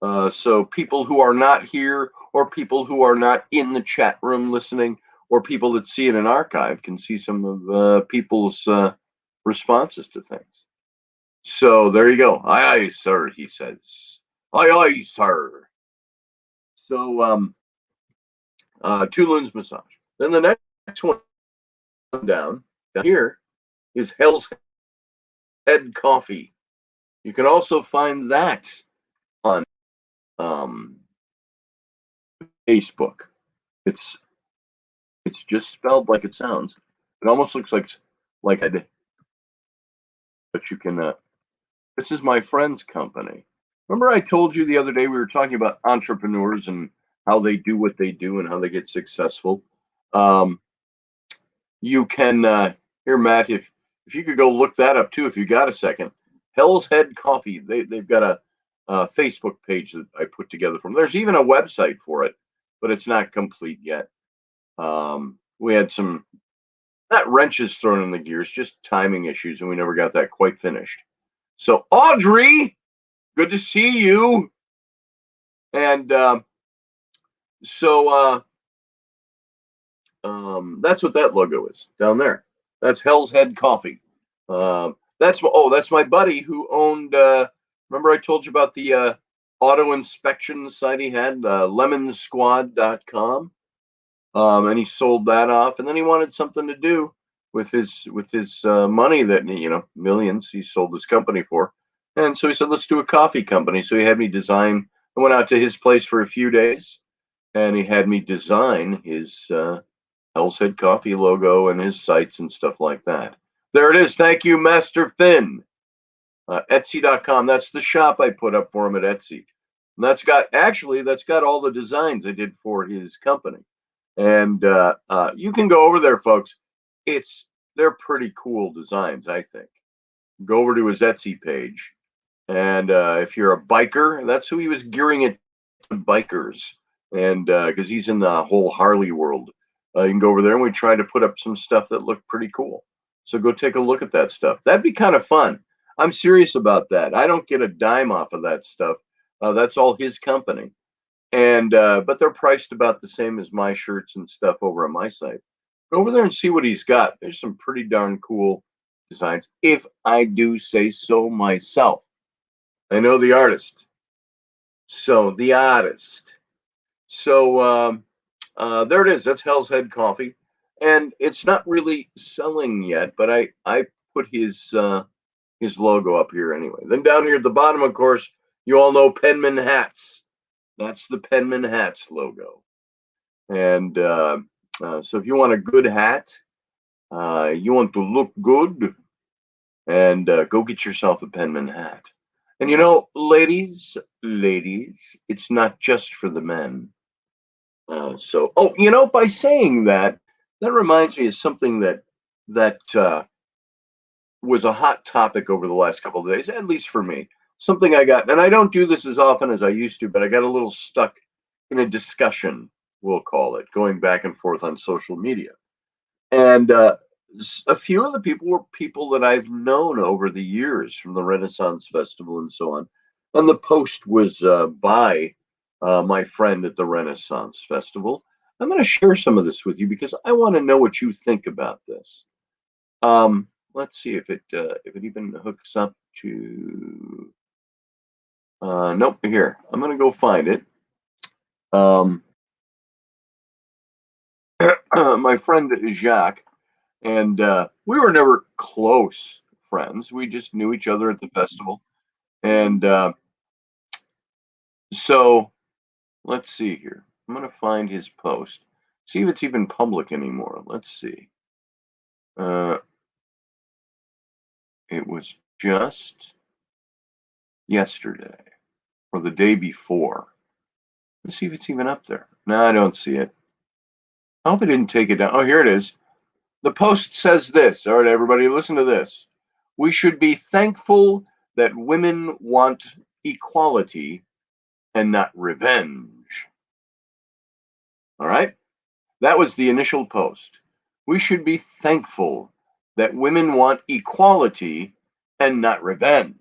So people who are not here, or people who are not in the chat room listening, or people that see it in archive can see some of people's responses to things. So there you go. Aye, aye, sir, he says. Aye, aye, sir. So 2 Loons Massage. Then the next one down here is Hell's Head Coffee. You can also find that on Facebook. It's just spelled like it sounds. It almost looks like I did. But you can. This is my friend's company. Remember, I told you the other day we were talking about entrepreneurs and how they do what they do and how they get successful. You can here, Matt, if you could go look that up too, if you got a second. Hell's Head Coffee. They've got a Facebook page that I put together for them. There's even a website for it, but it's not complete yet. We had some not wrenches thrown in the gears, just timing issues, and we never got that quite finished. So Audrey, good to see you. And so that's what that logo is down there. That's Hell's Head Coffee. That's my buddy who owned. Remember I told you about the auto inspection site he had, lemonsquad.com. And he sold that off, and then he wanted something to do with his money that, millions he sold his company for. And so he said, let's do a coffee company. So he had me design. I went out to his place for a few days, and he had me design his Hell's Head Coffee logo and his sites and stuff like that. There it is. Thank you, Master Finn. Etsy.com. That's the shop I put up for him at Etsy. And that's got all the designs I did for his company. And you can go over there, folks. They're pretty cool designs, I think. Go over to his Etsy page. And if you're a biker, that's who he was gearing it to, bikers. and because he's in the whole Harley world. You can go over there and we try to put up some stuff that looked pretty cool. So go take a look at that stuff. That'd be kind of fun. I'm serious about that. I don't get a dime off of that stuff. That's all his company. And but they're priced about the same as my shirts and stuff over on my site. Go over there and see what he's got. There's some pretty darn cool designs, if I do say so myself. I know the artist. So the artist. So there it is. That's Hell's Head Coffee, and it's not really selling yet, but I put his logo up here anyway. Then down here at the bottom, of course, you all know Penman hats. That's the Penman hats logo. And so if you want a good hat, you want to look good, and go get yourself a Penman hat. And you know, ladies, it's not just for the men. Oh, you know, by saying that, that reminds me of something that was a hot topic over the last couple of days, at least for me. Something I got, and I don't do this as often as I used to, but I got a little stuck in a discussion, we'll call it, going back and forth on social media. And a few of the people were people that I've known over the years from the Renaissance Festival and so on. And the post was by my friend at the Renaissance Festival. I'm going to share some of this with you because I want to know what you think about this. Let's see if it even hooks up to. Nope, here. I'm going to go find it. My friend Jacques, and we were never close friends. We just knew each other at the festival, and so let's see here. I'm going to find his post. See if it's even public anymore. Let's see. It was just yesterday or the day before. Let's see if it's even up there. No, I don't see it. I hope I didn't take it down. Oh, here it is. The post says this. All right, everybody, listen to this. We should be thankful that women want equality and not revenge. All right? That was the initial post. We should be thankful that women want equality and not revenge.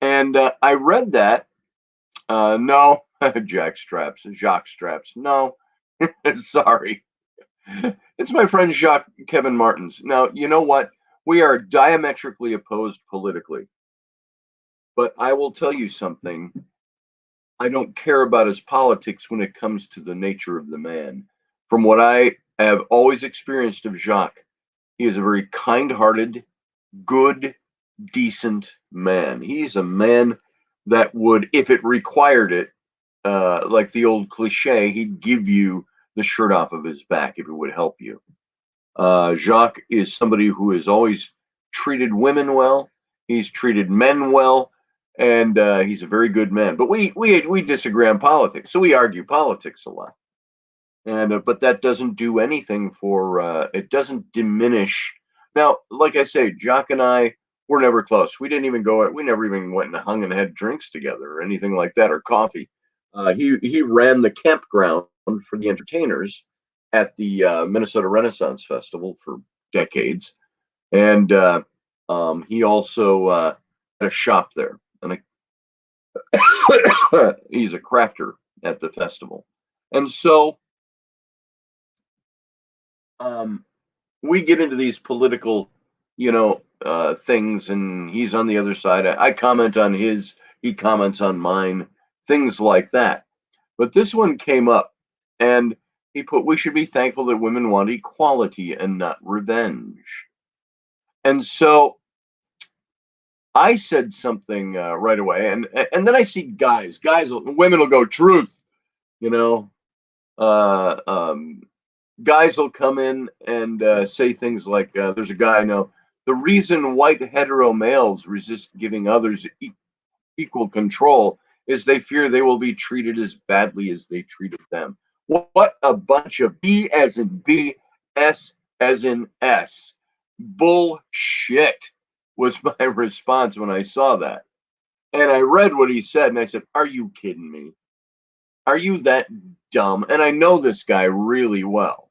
And I read that. No, Jacques Straps. No, sorry. It's my friend Jacques Kevin Martins. Now, you know what? We are diametrically opposed politically. But I will tell you something. I don't care about his politics when it comes to the nature of the man. From what I have always experienced of Jacques, he is a very kind hearted, good, decent man. He's a man that would, if it required it, like the old cliche, he'd give you the shirt off of his back if it would help you. Jacques is somebody who has always treated women well. He's treated men well, and he's a very good man. But we disagree on politics, so we argue politics a lot. And but that doesn't do anything for it doesn't diminish. Now, like I say, Jacques and I were never close. We didn't even go. We never even went and hung and had drinks together or anything like that or coffee. He ran the campground for the entertainers at the Minnesota Renaissance Festival for decades, and he also had a shop there, and he's a crafter at the festival, and so we get into these political, things, and he's on the other side. I comment on his, he comments on mine, things like that. But this one came up, and he put, "We should be thankful that women want equality and not revenge." And so I said something right away, and then I see women will go truth, you know. Uh, um, Guys will come in and say things like, "There's a guy I know. The reason white hetero males resist giving others equal control is they fear they will be treated as badly as they treated them." What a bunch of B as in B, S as in S. Bullshit was my response when I saw that. And I read what he said and I said, "Are you kidding me?" Are you that dumb? And I know this guy really well.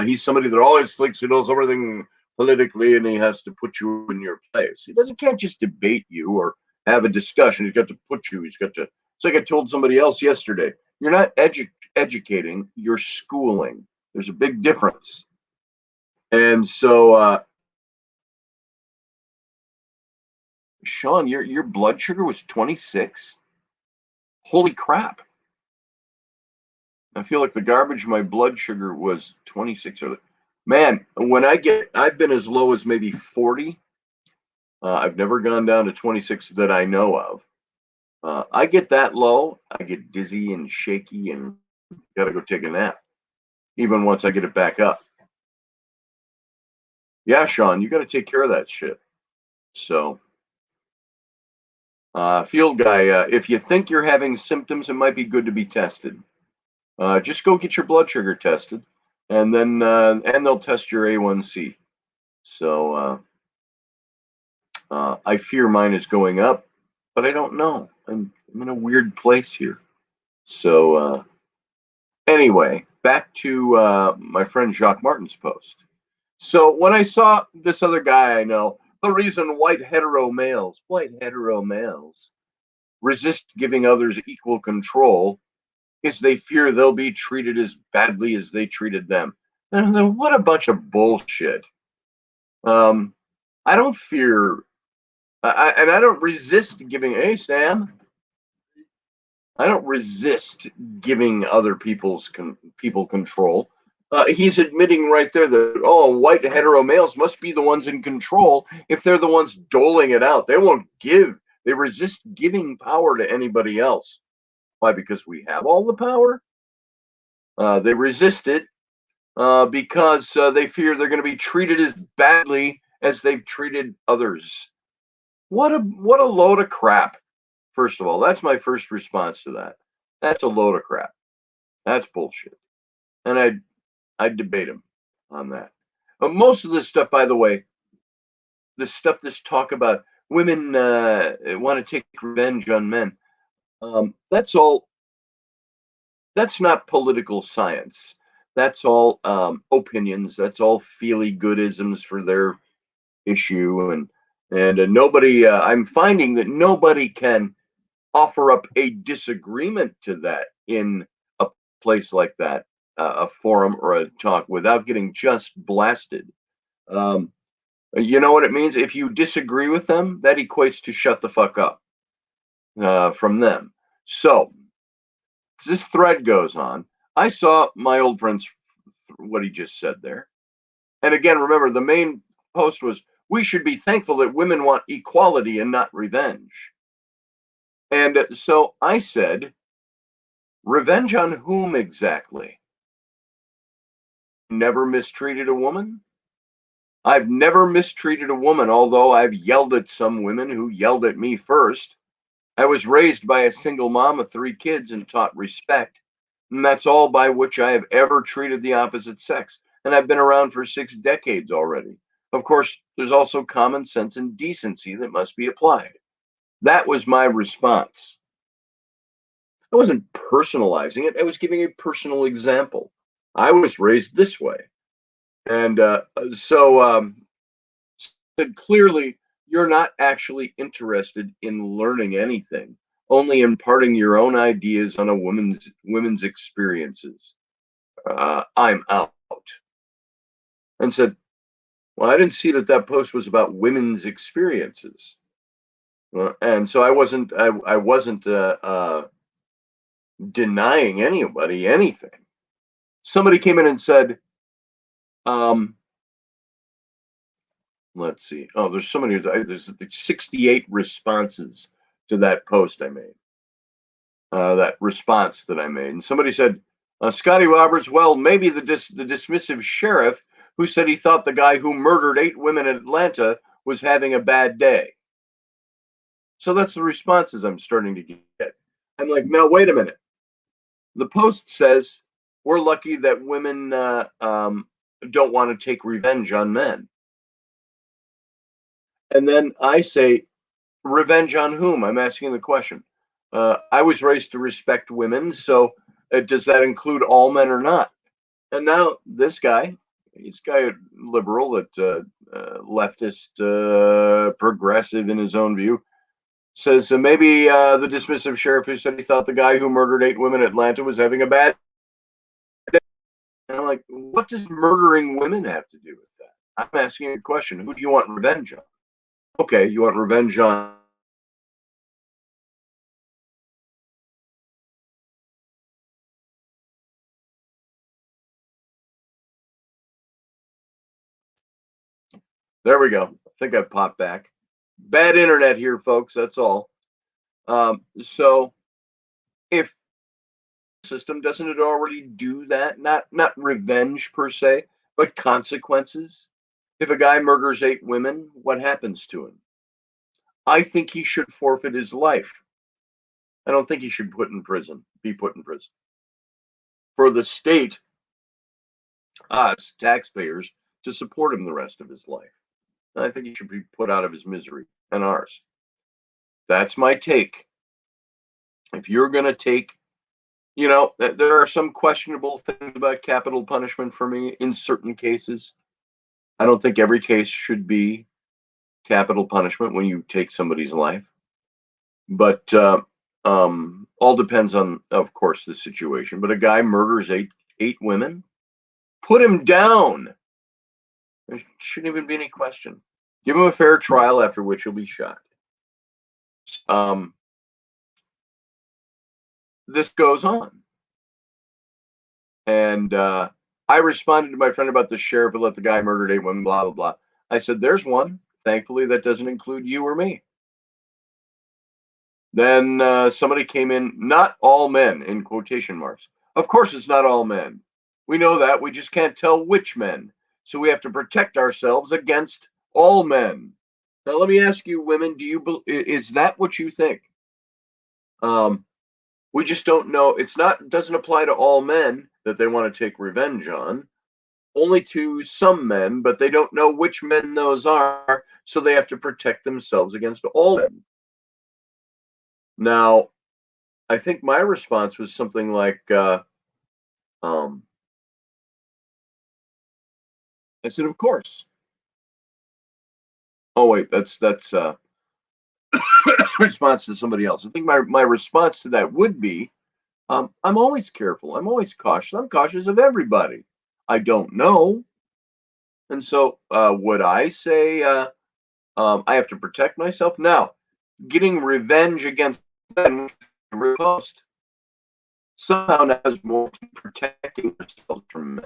He's somebody that always thinks he knows everything politically, and he has to put you in your place. He doesn't can't just debate you or have a discussion. He's got to put you. He's got to. It's like I told somebody else yesterday. You're not educating. You're schooling. There's a big difference. And so, Sean, your blood sugar was 26. Holy crap! I feel like the garbage. My blood sugar was 26. Man, when I've been as low as maybe 40. I've never gone down to 26 that I know of. I get that low, I get dizzy and shaky and got to go take a nap, even once I get it back up. Yeah, Sean, you got to take care of that shit. So, field guy, if you think you're having symptoms, it might be good to be tested. Just go get your blood sugar tested, and then and they'll test your A1C. So, I fear mine is going up, but I don't know. I'm in a weird place here. So, anyway, back to my friend Jacques Martin's post. So when I saw this other guy I know, the reason white hetero males resist giving others equal control is they fear they'll be treated as badly as they treated them. And then what a bunch of bullshit. I don't fear, and I don't resist giving. Hey, Sam, I don't resist giving other people control. He's admitting right there that white hetero males must be the ones in control if they're the ones doling it out. They won't give. They resist giving power to anybody else. Why? Because we have all the power. They resist it because they fear they're going to be treated as badly as they've treated others. What a load of crap. First of all, that's my first response to that. That's a load of crap. That's bullshit. And I'd debate him on that. But most of this stuff, by the way, this talk about women want to take revenge on men, that's all. That's not political science. That's all opinions. That's all feely goodisms for their issue, and nobody. I'm finding that nobody can offer up a disagreement to that in a place like that, a forum or a talk, without getting just blasted. You know what it means? If you disagree with them, that equates to shut the fuck up from them. So this thread goes on. I saw my old friend's what he just said there. And again, remember, the main post was, we should be thankful that women want equality and not revenge. And so I said, revenge on whom exactly? Never mistreated a woman? I've never mistreated a woman, although I've yelled at some women who yelled at me first. I was raised by a single mom of 3 kids and taught respect. And that's all by which I have ever treated the opposite sex. And I've been around for 6 decades already. Of course, there's also common sense and decency that must be applied. That was my response. I wasn't personalizing it. I was giving a personal example. I was raised this way. And so clearly, you're not actually interested in learning anything, only imparting your own ideas on a women's experiences. I'm out. And said, well, I didn't see that post was about women's experiences. And so I wasn't denying anybody anything. Somebody came in and said, let's see. Oh, there's so many. There's 68 responses to that post I made. That response that I made, and somebody said, Scotty Roberts. Well, maybe the dismissive sheriff who said he thought the guy who murdered 8 women in Atlanta was having a bad day. So that's the responses I'm starting to get. I'm like, no, wait a minute. The post says we're lucky that women don't want to take revenge on men. And then I say, revenge on whom? I'm asking the question. I was raised to respect women, so does that include all men or not? And now this guy, he's a guy liberal, leftist, progressive in his own view, says maybe the dismissive sheriff who said he thought the guy who murdered 8 women in Atlanta was having a bad day. And I'm like, what does murdering women have to do with that? I'm asking you a question. Who do you want revenge on? Okay, you want revenge on. There we go. I think I popped back. Bad internet here, folks. That's all. So if system doesn't it already do that? Not revenge per se, but consequences. If a guy murders 8 women, what happens to him? I think he should forfeit his life. I don't think he should be put in prison. For the state, us taxpayers, to support him the rest of his life. And I think he should be put out of his misery and ours. That's my take. If you're going to take, there are some questionable things about capital punishment for me in certain cases. I don't think every case should be capital punishment when you take somebody's life. But all depends on, of course, the situation. But a guy murders eight women, put him down. There shouldn't even be any question. Give him a fair trial, after which he'll be shot. This goes on. And I responded to my friend about the sheriff who let the guy murder 8 women, blah, blah, blah. I said, there's one. Thankfully, that doesn't include you or me. Then somebody came in, not all men, in quotation marks. Of course, it's not all men. We know that. We just can't tell which men. So we have to protect ourselves against all men. Now, let me ask you, women, is that what you think? We just don't know. Doesn't apply to all men that they want to take revenge on. Only to some men, but they don't know which men those are, so they have to protect themselves against all men. Now, I think my response was something like, I said, of course. Oh wait, that's response to somebody else. I think my response to that would be, I'm always careful. I'm always cautious. I'm cautious of everybody. I don't know, and so would I say I have to protect myself? Now, getting revenge against men post somehow has more to protecting ourselves from men.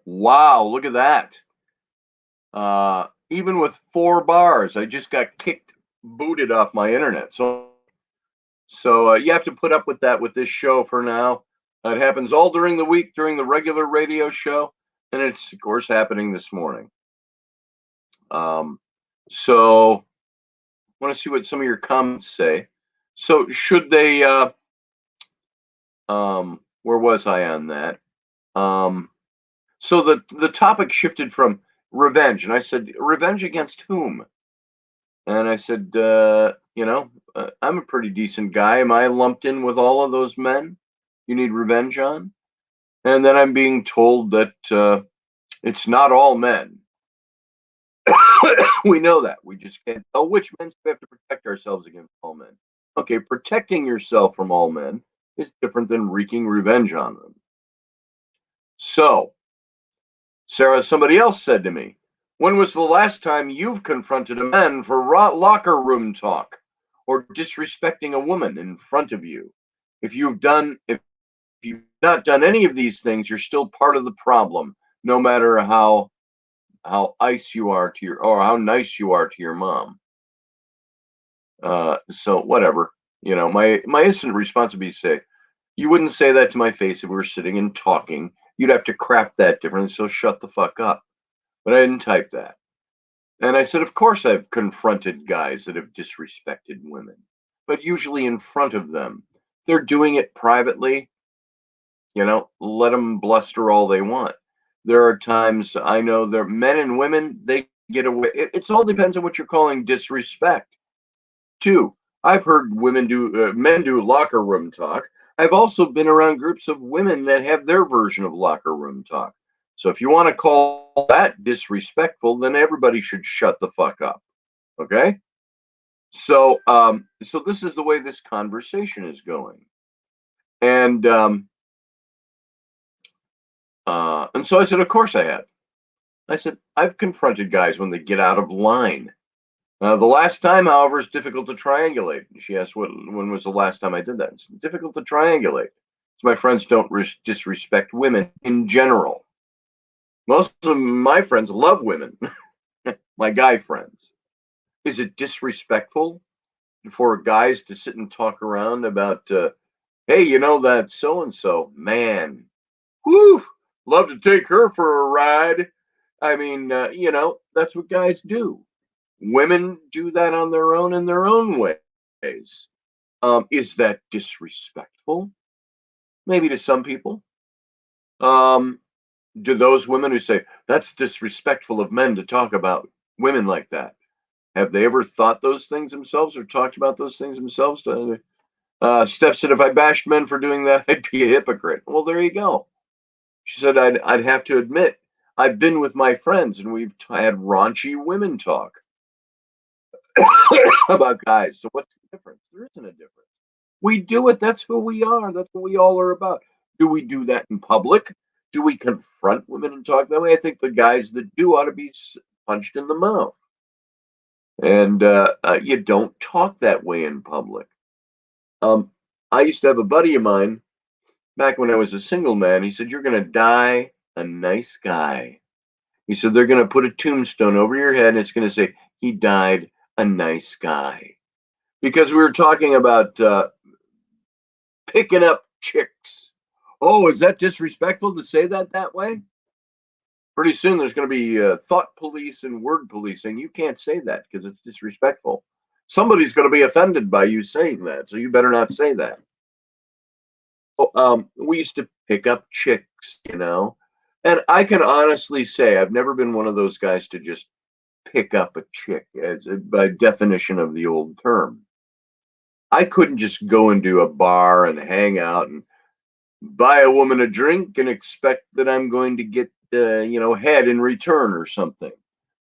Wow, look at that. Even with 4 bars, I just got booted off my internet. So you have to put up with that with this show for now. It happens all during the week, during the regular radio show, and it's, of course, happening this morning. So I want to see what some of your comments say. So should they, where was I on that? So the topic shifted from revenge, and I said, revenge against whom? And I said, I'm a pretty decent guy. Am I lumped in with all of those men you need revenge on? And then I'm being told that it's not all men. We know that. We just can't tell which men, so we have to protect ourselves against all men. Okay, protecting yourself from all men is different than wreaking revenge on them. So, Sarah, somebody else said to me, when was the last time you've confronted a man for locker room talk or disrespecting a woman in front of you? If you've not done any of these things, you're still part of the problem, no matter how ice you are to your, or how nice you are to your mom. So whatever, my instant response would be say, you wouldn't say that to my face if we were sitting and talking. You'd have to craft that differently. So shut the fuck up. But I didn't type that. And I said, of course I've confronted guys that have disrespected women, but usually in front of them. If they're doing it privately, let them bluster all they want. There are times I know there men and women, they get away. It's all depends on what you're calling disrespect. Two, I've heard men do locker room talk. I've also been around groups of women that have their version of locker room talk. So if you want to call that disrespectful, then everybody should shut the fuck up. Okay? So this is the way this conversation is going. And so I said, of course I have. I said, I've confronted guys when they get out of line. The last time, however, is difficult to triangulate. She asked, when was the last time I did that? It's difficult to triangulate. So my friends don't disrespect women in general. Most of my friends love women, my guy friends. Is it disrespectful for guys to sit and talk around about, hey, that so-and-so, man, whoo, love to take her for a ride. I mean, that's what guys do. Women do that on their own in their own ways. Is that disrespectful? Maybe to some people. Um, do those women who say that's disrespectful of men to talk about women like that, have they ever thought those things themselves or talked about those things themselves? Steph said, if I bashed men for doing that, I'd be a hypocrite. Well, there you go. She said, I'd have to admit, I've been with my friends and we've had raunchy women talk about guys. So what's the difference? There isn't a difference. We do it. That's who we are. That's what we all are about. Do we do that in public? Do we confront women and talk that way? I think the guys that do ought to be punched in the mouth. And you don't talk that way in public. I used to have a buddy of mine back when I was a single man. He said, you're going to die a nice guy. He said, they're going to put a tombstone over your head and it's going to say, he died a nice guy. Because we were talking about picking up chicks. Oh, is that disrespectful to say that way? Pretty soon there's going to be thought police and word police saying you can't say that because it's disrespectful. Somebody's going to be offended by you saying that, so you better not say that. We used to pick up chicks, and I can honestly say I've never been one of those guys to just pick up a chick by definition of the old term. I couldn't just go into a bar and hang out and buy a woman a drink and expect that I'm going to get head in return or something.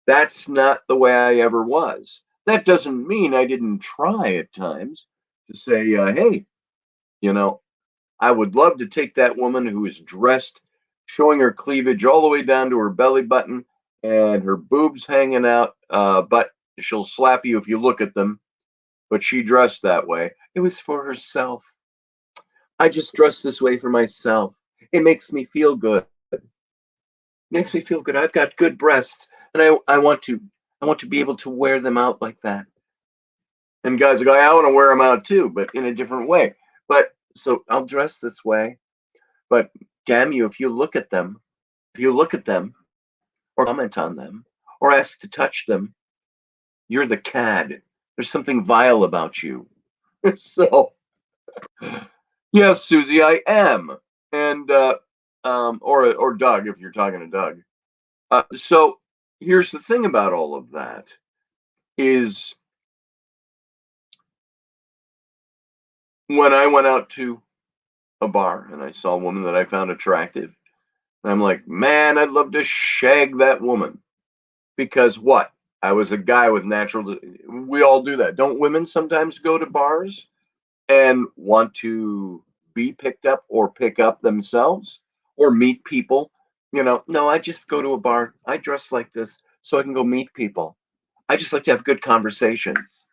That's not the way I ever was. That doesn't mean I didn't try at times to say, hey, I would love to take that woman who is dressed, showing her cleavage all the way down to her belly button and her boobs hanging out, but she'll slap you if you look at them. But she dressed that way. It was for herself. I just dress this way for myself. It makes me feel good. Makes me feel good. I've got good breasts, and I want to be able to wear them out like that. And guys go, I want to wear them out too, but in a different way. But so I'll dress this way. But damn you, if you look at them, or comment on them, or ask to touch them, you're the cad. There's something vile about you. So yes, Susie, I am. And or Doug, if you're talking to Doug. So here's the thing about all of that is when I went out to a bar and I saw a woman that I found attractive, and I'm like, man, I'd love to shag that woman. Because what? I was a guy with natural. We all do that. Don't women sometimes go to bars and want to be picked up or pick up themselves or meet people? No, I just go to a bar. I dress like this so I can go meet people. I just like to have good conversations.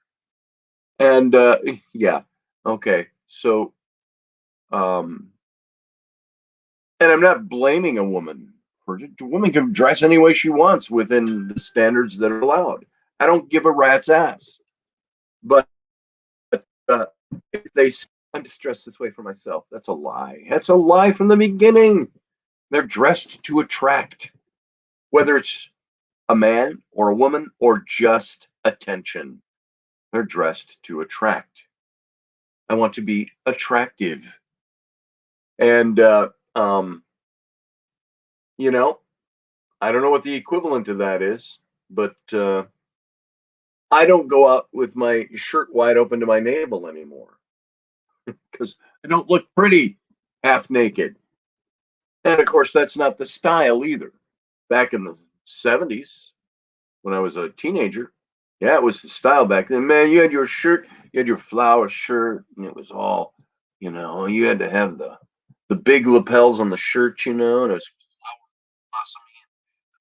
And yeah, okay. So, um, and I'm not blaming a woman. A woman can dress any way she wants within the standards that are allowed. I don't give a rat's ass. But uh, if they say, I'm just dressed this way for myself, that's a lie. That's a lie from the beginning. They're dressed to attract, whether it's a man or a woman or just attention. They're dressed to attract. I want to be attractive. And, you know, I don't know what the equivalent of that is, but I don't go out with my shirt wide open to my navel anymore because I don't look pretty half naked. And of course, that's not the style either. Back in the 70s, when I was a teenager, yeah, it was the style back then. Man, you had your shirt, you had your flower shirt, and it was all, you had to have the big lapels on the shirt, and it was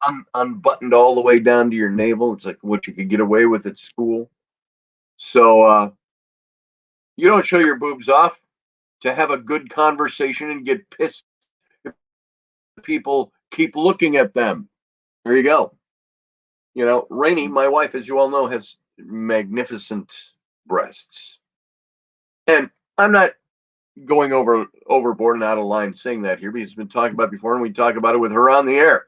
awesome, unbuttoned all the way down to your navel. It's like what you could get away with at school. So you don't show your boobs off to have a good conversation and get pissed if people keep looking at them. There you go. Rainy, my wife, as you all know, has magnificent breasts. And I'm not going overboard and out of line saying that here because it's been talked about before, and we talk about it with her on the air.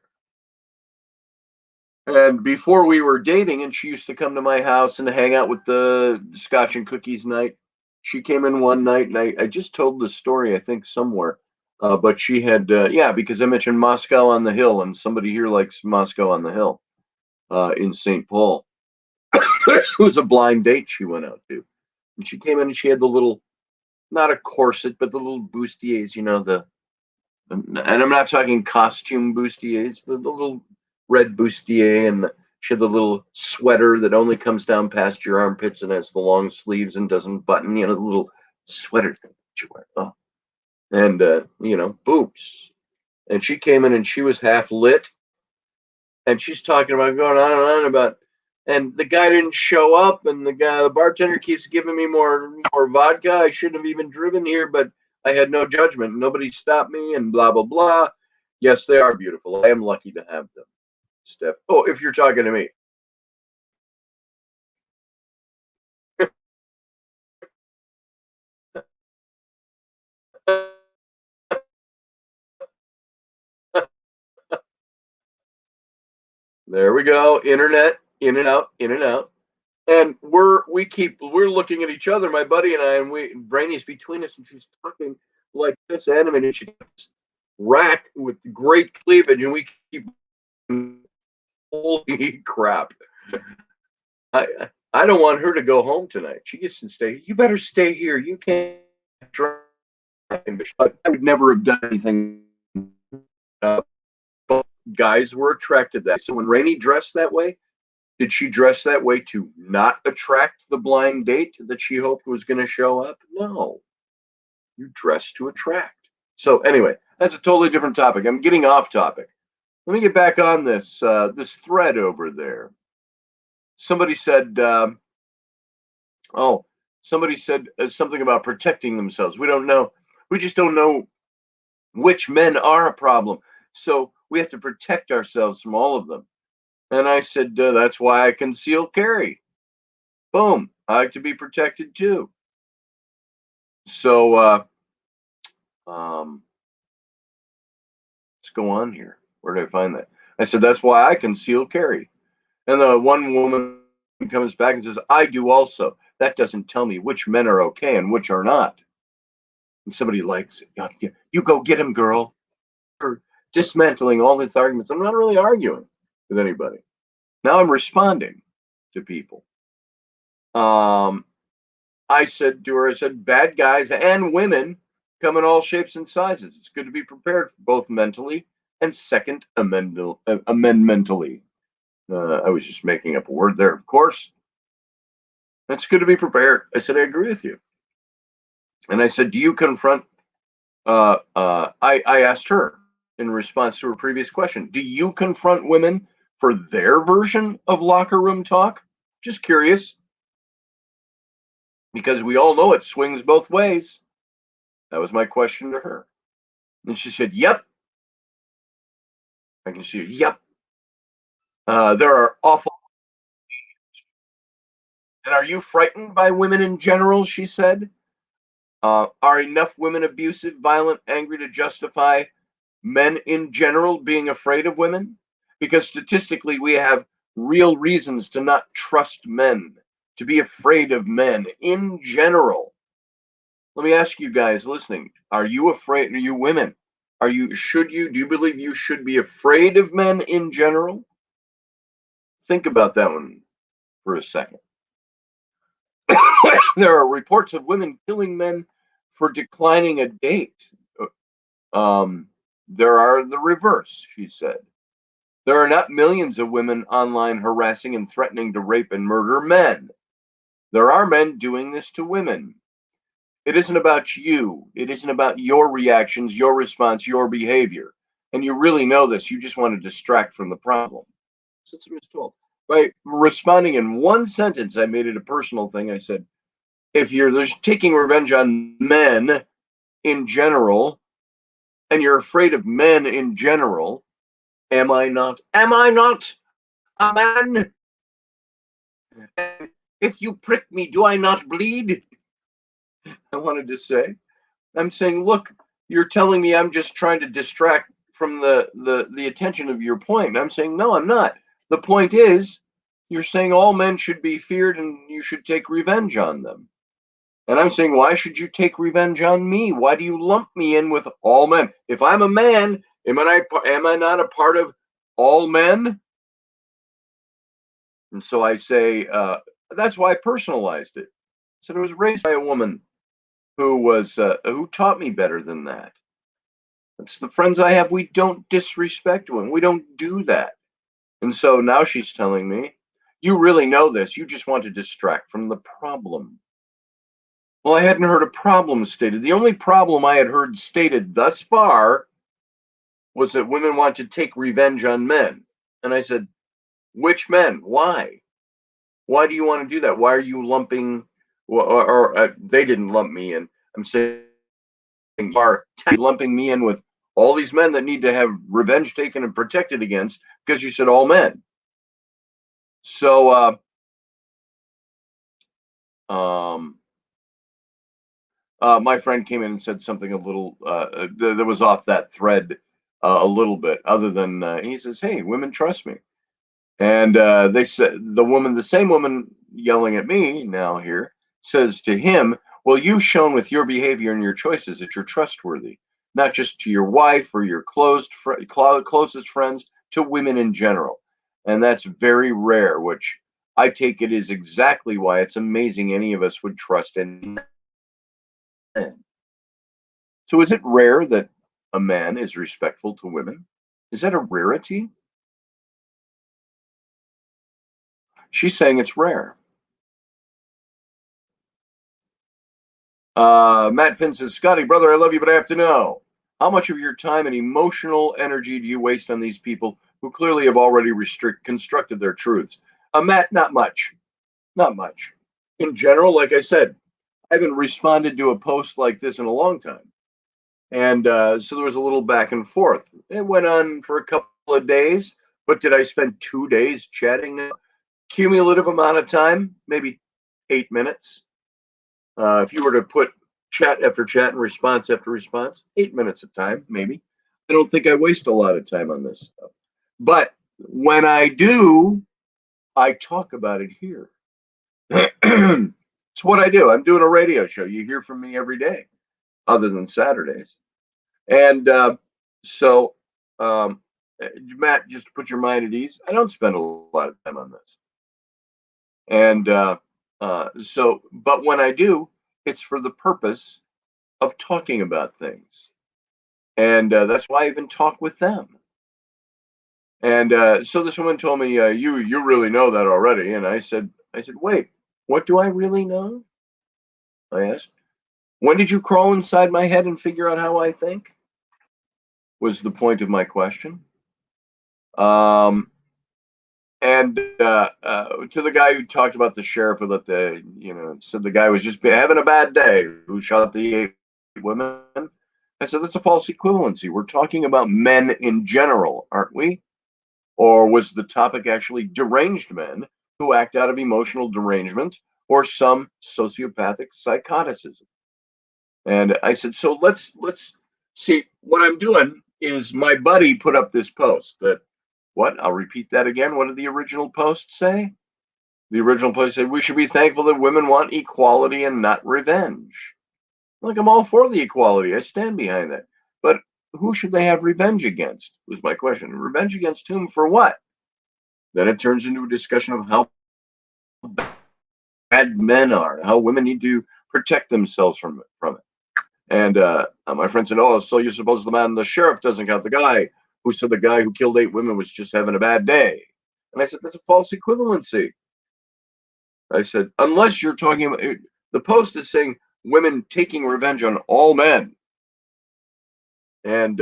And before we were dating, and she used to come to my house and hang out with the scotch and cookies night. She came in one night, and I just told the story, I think, somewhere. But she had, yeah, because I mentioned Moscow on the Hill, and somebody here likes Moscow on the Hill in St. Paul. It was a blind date she went out to. And she came in and she had the little, not a corset, but the little bustiers, and I'm not talking costume bustiers, the little red bustier, and she had the little sweater that only comes down past your armpits and has the long sleeves and doesn't button, the little sweater thing that you wear. Oh. And, boobs. And she came in and she was half lit, and she's talking about going on and on about, and the guy didn't show up, and the bartender keeps giving me more vodka. I shouldn't have even driven here, but I had no judgment. Nobody stopped me, and blah blah blah. Yes, they are beautiful. I am lucky to have them, Steph. Oh, if you're talking to me. There we go. Internet, in and out, in and out. And we're looking at each other, my buddy and I, and Brainy's between us, and she's talking like this animated. She rack with great cleavage, and we keep, holy crap. I I don't want her to go home tonight. She gets to stay. You better stay here. You can't drive. But I would never have done anything. But guys were attracted to that. So when Rainey dressed that way, did she dress that way to not attract the blind date that she hoped was going to show up? No, you dress to attract. So anyway, that's a totally different topic. I'm getting off topic. Let me get back on this thread over there. Somebody said, oh, somebody said something about protecting themselves. We don't know. We just don't know which men are a problem. So we have to protect ourselves from all of them. And I said, that's why I conceal carry. Boom. I like to be protected too. So let's go on here. Where did I find that? I said, that's why I conceal carry. And the one woman comes back and says, I do also. That doesn't tell me which men are okay and which are not. And somebody likes it. You go get him, girl. For dismantling all his arguments. I'm not really arguing with anybody. Now I'm responding to people. I said to her, I said, bad guys and women come in all shapes and sizes. It's good to be prepared both mentally and second amendmentally. I was just making up a word there, of course. It's good to be prepared. I said, I agree with you. And I said, do you confront? I asked her in response to her previous question, do you confront women for their version of locker room talk? Just curious, because we all know it swings both ways. That was my question to her. And she said, yep. I can see it. Yep. There are awful. And are you frightened by women in general? She said. Are enough women abusive, violent, angry to justify men in general being afraid of women? Because statistically, we have real reasons to not trust men, to be afraid of men in general. Let me ask you guys listening, are you afraid? Are you women? Do you believe you should be afraid of men in general? Think about that one for a second. There are reports of women killing men for declining a date. Um, there are the reverse, she said. There are not millions of women online harassing and threatening to rape and murder men. There are men doing this to women. It isn't about you. It isn't about your reactions, your response, your behavior. And you really know this. You just want to distract from the problem. So that's what I was told. By responding in one sentence, I made it a personal thing. I said, if you're taking revenge on men in general, and you're afraid of men in general, am I not a man? If you prick me, do I not bleed? I wanted to say. I'm saying, look, you're telling me I'm just trying to distract from the attention of your point. And I'm saying, no, I'm not. The point is, you're saying all men should be feared and you should take revenge on them. And I'm saying, why should you take revenge on me? Why do you lump me in with all men? If I'm a man, am I not a part of all men? And so I say, that's why I personalized it. So I was raised by a woman who taught me better than that. It's the friends I have. We don't disrespect women. We don't do that. And so now she's telling me, you really know this. You just want to distract from the problem. Well, I hadn't heard a problem stated. The only problem I had heard stated thus far was that women want to take revenge on men. And I said, which men? Why? Why do you want to do that? Why are you lumping, they didn't lump me in. I'm saying you are lumping me in with all these men that need to have revenge taken and protected against because you said all men. So, my friend came in and said something a little that was off that thread a little bit. Other than he says, "Hey, women trust me," and they said the same woman yelling at me now here says to him, "Well, you've shown with your behavior and your choices that you're trustworthy, not just to your wife or your closest friends, to women in general, and that's very rare." Which I take it is exactly why it's amazing any of us would trust any man. So is it rare that a man is respectful to women? Is that a rarity? She's saying it's rare. Matt Finn says, Scotty, brother, I love you, but I have to know how much of your time and emotional energy do you waste on these people who clearly have already constructed their truths? Matt, not much. Not much. In general, like I said, I haven't responded to a post like this in a long time. And so there was a little back and forth. It went on for a couple of days, but did I spend 2 days chatting? Cumulative amount of time, maybe 8 minutes. If you were to put chat after chat and response after response, 8 minutes of time, maybe. I don't think I waste a lot of time on this stuff. But when I do, I talk about it here. It's what I do. I'm doing a radio show. You hear from me every day, other than Saturdays. And so, Matt, just to put your mind at ease, I don't spend a lot of time on this. And But when I do, it's for the purpose of talking about things. And that's why I even talk with them. And so this woman told me, you really know that already. And I said, wait, what do I really know? I asked. When did you crawl inside my head and figure out how I think? Was the point of my question. Um, and to the guy who talked about the sheriff who let said the guy was just having a bad day, who shot the 8 women. I said, that's a false equivalency. We're talking about men in general, aren't we? Or was the topic actually deranged men who act out of emotional derangement or some sociopathic psychoticism? And I said, so let's see. What I'm doing is my buddy put up this post that what? I'll repeat that again. What did the original post say? The original post said we should be thankful that women want equality and not revenge. Like, I'm all for the equality. I stand behind that. But who should they have revenge against? Was my question. Revenge against whom for what? Then it turns into a discussion of how bad men are, how women need to protect themselves from it. And my friend said, "Oh, so you suppose the sheriff doesn't count? The guy who said the guy who killed 8 women was just having a bad day?" And I said, "That's a false equivalency." I said, "Unless you're talking about the post is saying women taking revenge on all men, and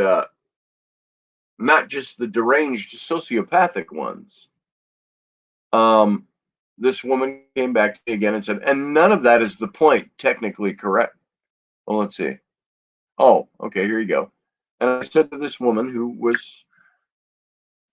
not just the deranged sociopathic ones." Um, this woman came back to me again and said, "And none of that is the point, technically correct." Well, let's see. Oh, okay, here you go. And I said to this woman who was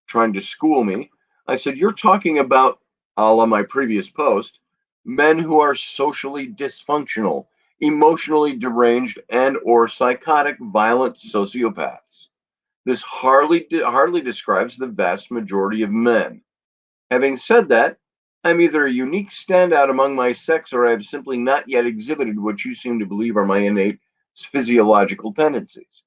trying to school me, I said, "You're talking about, a la my previous post, men who are socially dysfunctional, emotionally deranged, and or psychotic, violent sociopaths. This hardly describes the vast majority of men. Having said that, I'm either a unique standout among my sex or I have simply not yet exhibited what you seem to believe are my innate physiological tendencies.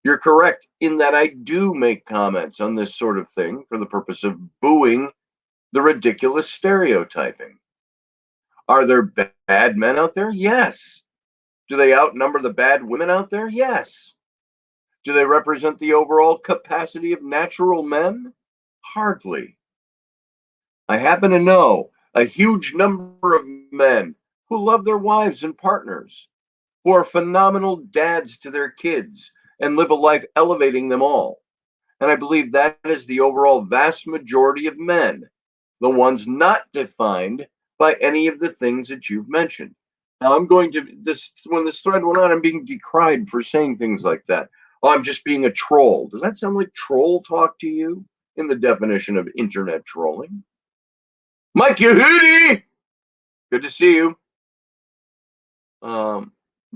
You're correct in that I do make comments on this sort of thing for the purpose of booing the ridiculous stereotyping. Are there bad men out there? Yes. Do they outnumber the bad women out there? Yes. Do they represent the overall capacity of natural men? Hardly. I happen to know a huge number of men who love their wives and partners, who are phenomenal dads to their kids and live a life elevating them all. And I believe that is the overall vast majority of men, the ones not defined by any of the things that you've mentioned. Now, I'm going to this when this thread went on, I'm being decried for saying things like that. Oh, I'm just being a troll. Does that sound like troll talk to you in the definition of internet trolling? Mike Yehudi, good to see you. Um,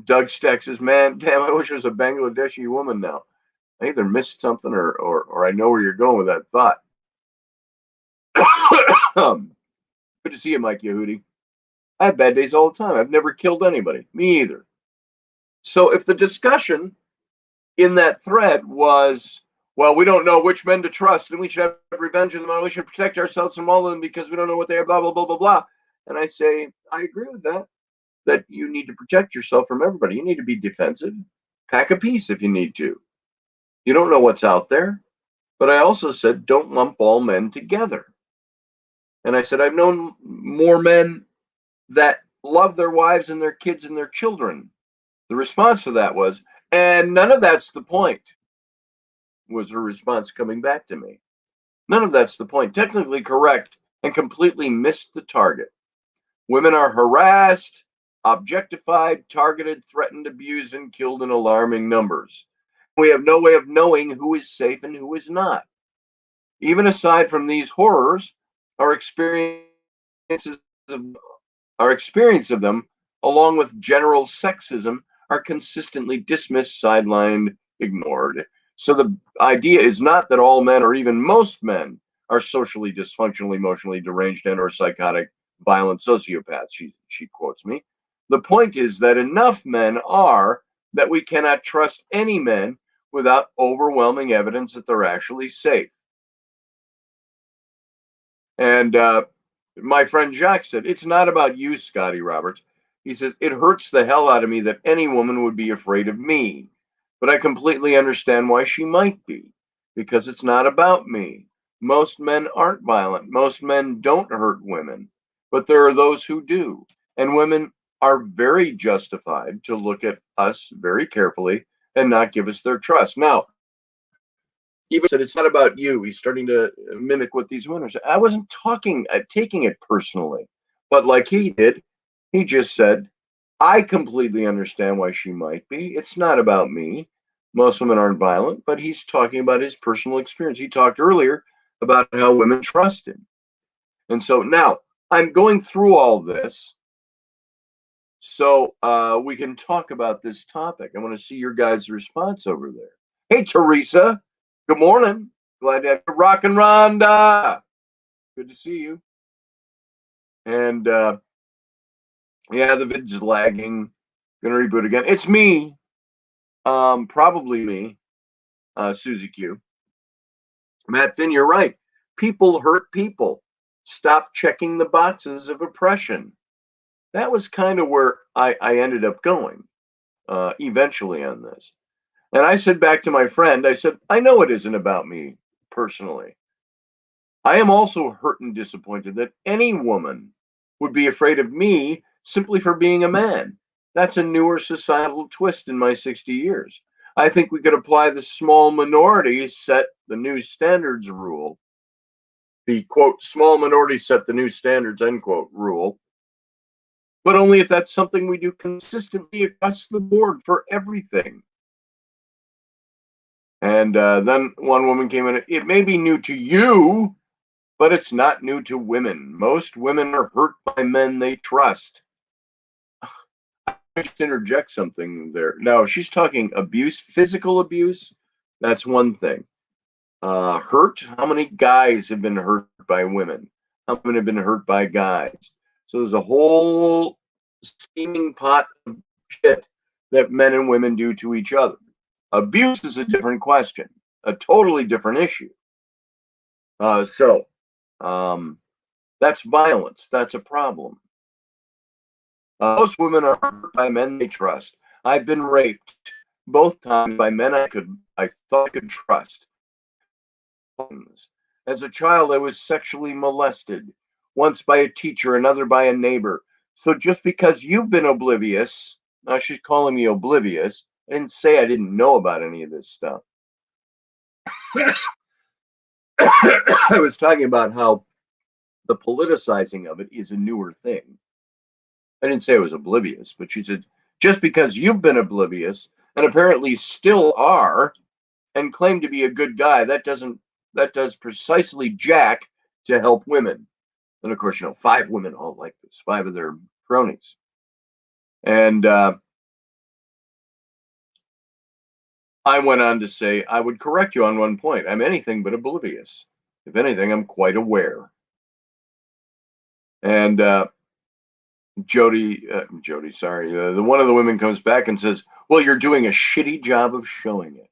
Doug Steck says, "Man, damn, I wish it was a Bangladeshi woman now. I either missed something or I know where you're going with that thought." Good to see you, Mike Yehudi. I have bad days all the time. I've never killed anybody. Me either. So if the discussion in that thread was, well, we don't know which men to trust, and we should have revenge on them, and we should protect ourselves from all of them because we don't know what they are, blah, blah, blah, blah, blah. And I say, I agree with that you need to protect yourself from everybody. You need to be defensive. Pack a piece if you need to. You don't know what's out there. But I also said, don't lump all men together. And I said, I've known more men that love their wives and their kids and their children. The response to that was, and none of that's the point, was her response coming back to me. None of that's the point. Technically correct and completely missed the target. Women are harassed, objectified, targeted, threatened, abused, and killed in alarming numbers. We have no way of knowing who is safe and who is not. Even aside from these horrors, our experiences of our experience of them, along with general sexism, are consistently dismissed, sidelined, ignored. So the idea is not that all men or even most men are socially dysfunctional, emotionally deranged, and or psychotic, violent sociopaths, she quotes me. The point is that enough men are that we cannot trust any men without overwhelming evidence that they're actually safe. And My friend Jack said, it's not about you, Scotty Roberts. He says, it hurts the hell out of me that any woman would be afraid of me. But I completely understand why she might be, because it's not about me. Most men aren't violent. Most men don't hurt women, but there are those who do. And women are very justified to look at us very carefully and not give us their trust. Now, even said it's not about you. He's starting to mimic what these women are saying. I wasn't taking it personally, but like he did, he just said, I completely understand why she might be. It's not about me. Most women aren't violent, but he's talking about his personal experience. He talked earlier about how women trust him. And so now I'm going through all this so we can talk about this topic. I want to see your guys' response over there. Hey, Teresa. Good morning. Glad to have you. Rock and Rhonda. Good to see you. And yeah, the vid's lagging. Gonna reboot again. It's me. Probably me. Susie Q. Matt Finn, you're right. People hurt people. Stop checking the boxes of oppression. That was kind of where I ended up going eventually on this. And I said back to my friend, I said, I know it isn't about me personally. I am also hurt and disappointed that any woman would be afraid of me simply for being a man. That's a newer societal twist in my 60 years. I think we could apply the small minority set the new standards rule, the quote, small minority set the new standards, end quote, rule, but only if that's something we do consistently across the board for everything. And then one woman came in, it may be new to you, but it's not new to women. Most women are hurt by men they trust. I just interject something there. Now, she's talking abuse, physical abuse. That's one thing. Hurt. How many guys have been hurt by women? How many have been hurt by guys? So there's a whole steaming pot of shit that men and women do to each other. Abuse is a different question, a totally different issue. So that's violence. That's a problem. Most women are hurt by men they trust. I've been raped both times by men I thought I could trust. As a child, I was sexually molested, once by a teacher, another by a neighbor. So just because you've been oblivious, now she's calling me oblivious. I didn't say I didn't know about any of this stuff. I was talking about how the politicizing of it is a newer thing. I didn't say I was oblivious, but she said, just because you've been oblivious and apparently still are and claim to be a good guy, that does precisely jack to help women. And of course, 5 women all like this, 5 of their cronies. And I went on to say, I would correct you on one point. I'm anything but oblivious. If anything, I'm quite aware. And Jody, sorry, the one of the women comes back and says, well, you're doing a shitty job of showing it.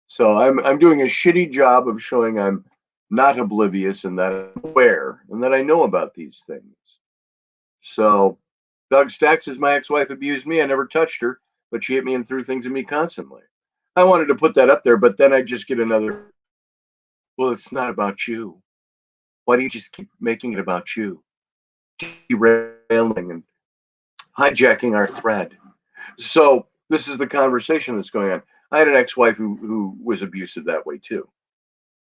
So I'm doing a shitty job of showing I'm not oblivious and that I'm aware and that I know about these things. So Doug Stack says, my ex-wife abused me. I never touched her, but she hit me and threw things at me constantly. I wanted to put that up there, but then I just get another, well, it's not about you. Why do you just keep making it about you? Derailing and hijacking our thread. So this is the conversation that's going on. I had an ex-wife who was abusive that way too.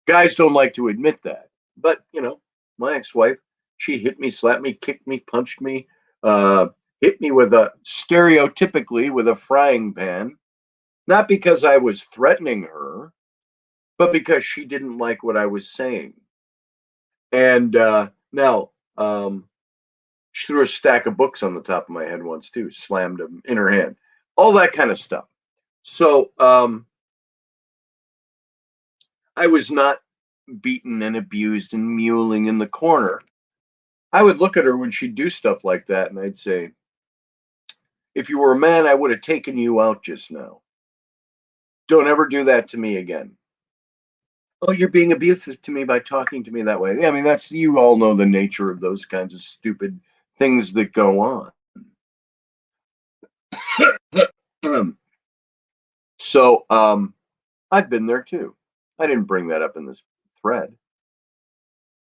Guys don't like to admit that, but my ex-wife, she hit me, slapped me, kicked me, punched me, hit me stereotypically with a frying pan, not because I was threatening her, but because she didn't like what I was saying. And now she threw a stack of books on the top of my head once too, slammed them in her hand, all that kind of stuff. So I was not beaten and abused and mewling in the corner. I would look at her when she'd do stuff like that, and I'd say, if you were a man, I would have taken you out just now. Don't ever do that to me again. Oh, you're being abusive to me by talking to me that way. Yeah, I mean, you all know the nature of those kinds of stupid things that go on. so, I've been there too. I didn't bring that up in this thread.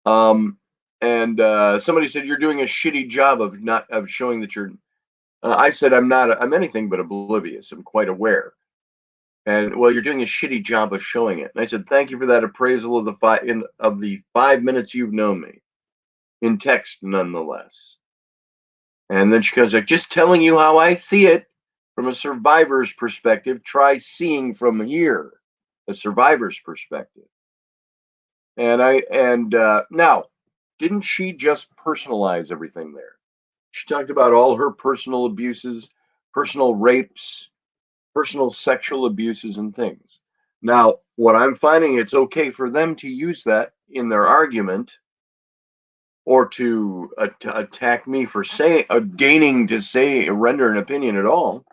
Um, and somebody said you're doing a shitty job of not of showing that you're. I said I'm not. I'm anything but oblivious. I'm quite aware. And well, you're doing a shitty job of showing it. And I said, thank you for that appraisal of the 5 minutes you've known me, in text nonetheless. And then she goes like, just telling you how I see it from a survivor's perspective. Try seeing from here, a survivor's perspective. And now, didn't she just personalize everything there? She talked about all her personal abuses, personal rapes, personal sexual abuses and things. Now, what I'm finding, it's okay for them to use that in their argument or to attack me for deigning to say render an opinion at all,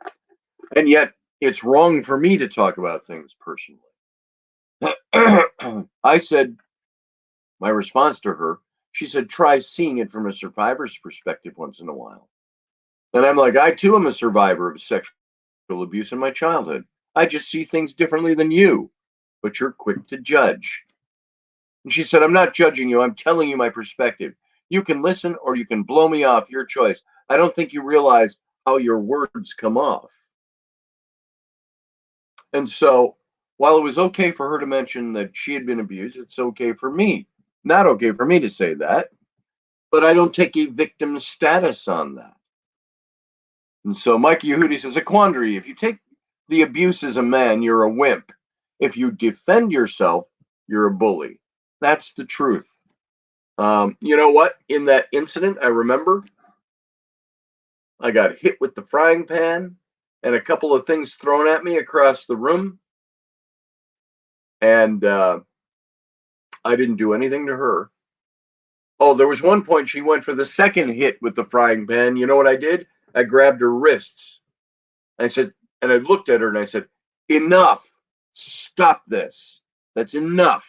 and yet it's wrong for me to talk about things personally. I said, my response to her, she said, try seeing it from a survivor's perspective once in a while. And I'm like, I too am a survivor of sexual abuse in my childhood. I just see things differently than you, but you're quick to judge. And she said, I'm not judging you. I'm telling you my perspective. You can listen or you can blow me off, your choice. I don't think you realize how your words come off. And so, while it was okay for her to mention that she had been abused, it's okay for me, not okay for me to say that, but I don't take a victim status on that. And so Mike Yehudi says, a quandary. If you take the abuse as a man, you're a wimp. If you defend yourself, you're a bully. That's the truth. You know what? In that incident, I remember I got hit with the frying pan and a couple of things thrown at me across the room. And I didn't do anything to her. Oh, there was one point she went for the second hit with the frying pan. You know what I did? I grabbed her wrists. I said, and I looked at her and I said, enough. Stop this. That's enough.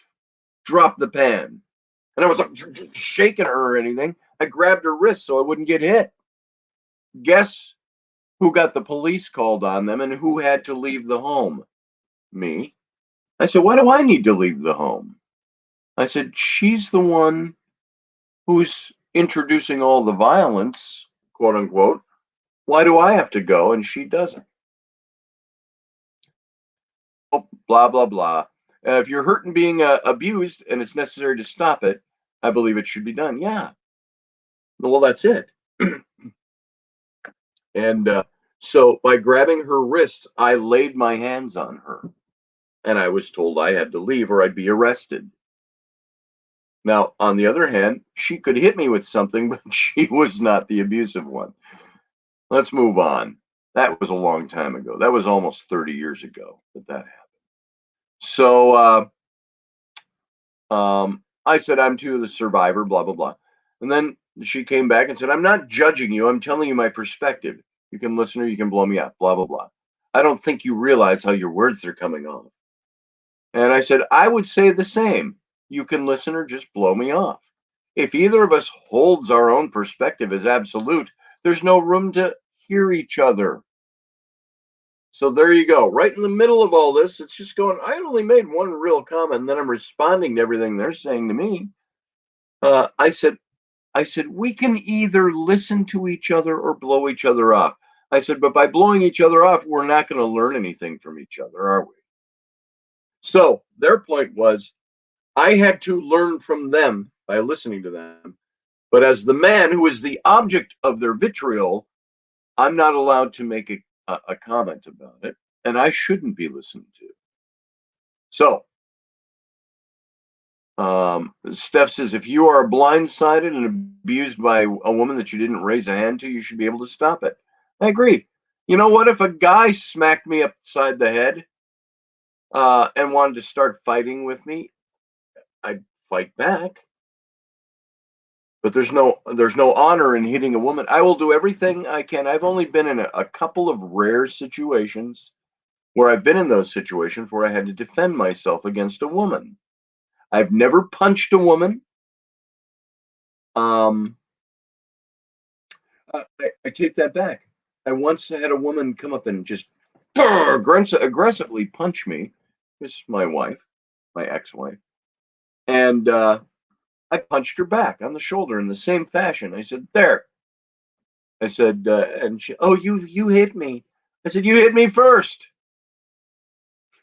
Drop the pan. And I was like shaking her or anything. I grabbed her wrist so I wouldn't get hit. Guess who got the police called on them and who had to leave the home? Me. I said, why do I need to leave the home? I said, she's the one who's introducing all the violence, quote unquote. Why do I have to go and she doesn't? Oh, blah, blah, blah. If you're hurt and being abused and it's necessary to stop it, I believe it should be done. Yeah. Well, that's it. And so by grabbing her wrists, I laid my hands on her. And I was told I had to leave or I'd be arrested. Now, on the other hand, she could hit me with something, but she was not the abusive one. Let's move on. That was a long time ago. That was almost 30 years ago that happened. So I said, I'm too the survivor, blah, blah, blah. And then she came back and said, I'm not judging you. I'm telling you my perspective. You can listen or you can blow me up, blah, blah, blah. I don't think you realize how your words are coming off. And I said, I would say the same. You can listen or just blow me off. If either of us holds our own perspective as absolute, there's no room to hear each other. So there you go. Right in the middle of all this, it's just going, I only made one real comment, and then I'm responding to everything they're saying to me. I said, we can either listen to each other or blow each other off. I said, but by blowing each other off, we're not going to learn anything from each other, are we? So their point was, I had to learn from them by listening to them. But as the man who is the object of their vitriol, I'm not allowed to make a comment about it, and I shouldn't be listened to. So, Steph says, if you are blindsided and abused by a woman that you didn't raise a hand to, you should be able to stop it. I agree. You know what? If a guy smacked me upside the head and wanted to start fighting with me, I'd fight back. But there's no honor in hitting a woman. I will do everything I can. I've only been in a couple of rare situations where I've been in those situations where I had to defend myself against a woman. I've never punched a woman. I take that back. I once had a woman come up and just aggressively punch me. This is my wife, my ex-wife, and I punched her back on the shoulder in the same fashion. I said, "There." I said, and she, "Oh, you hit me." I said, "You hit me first."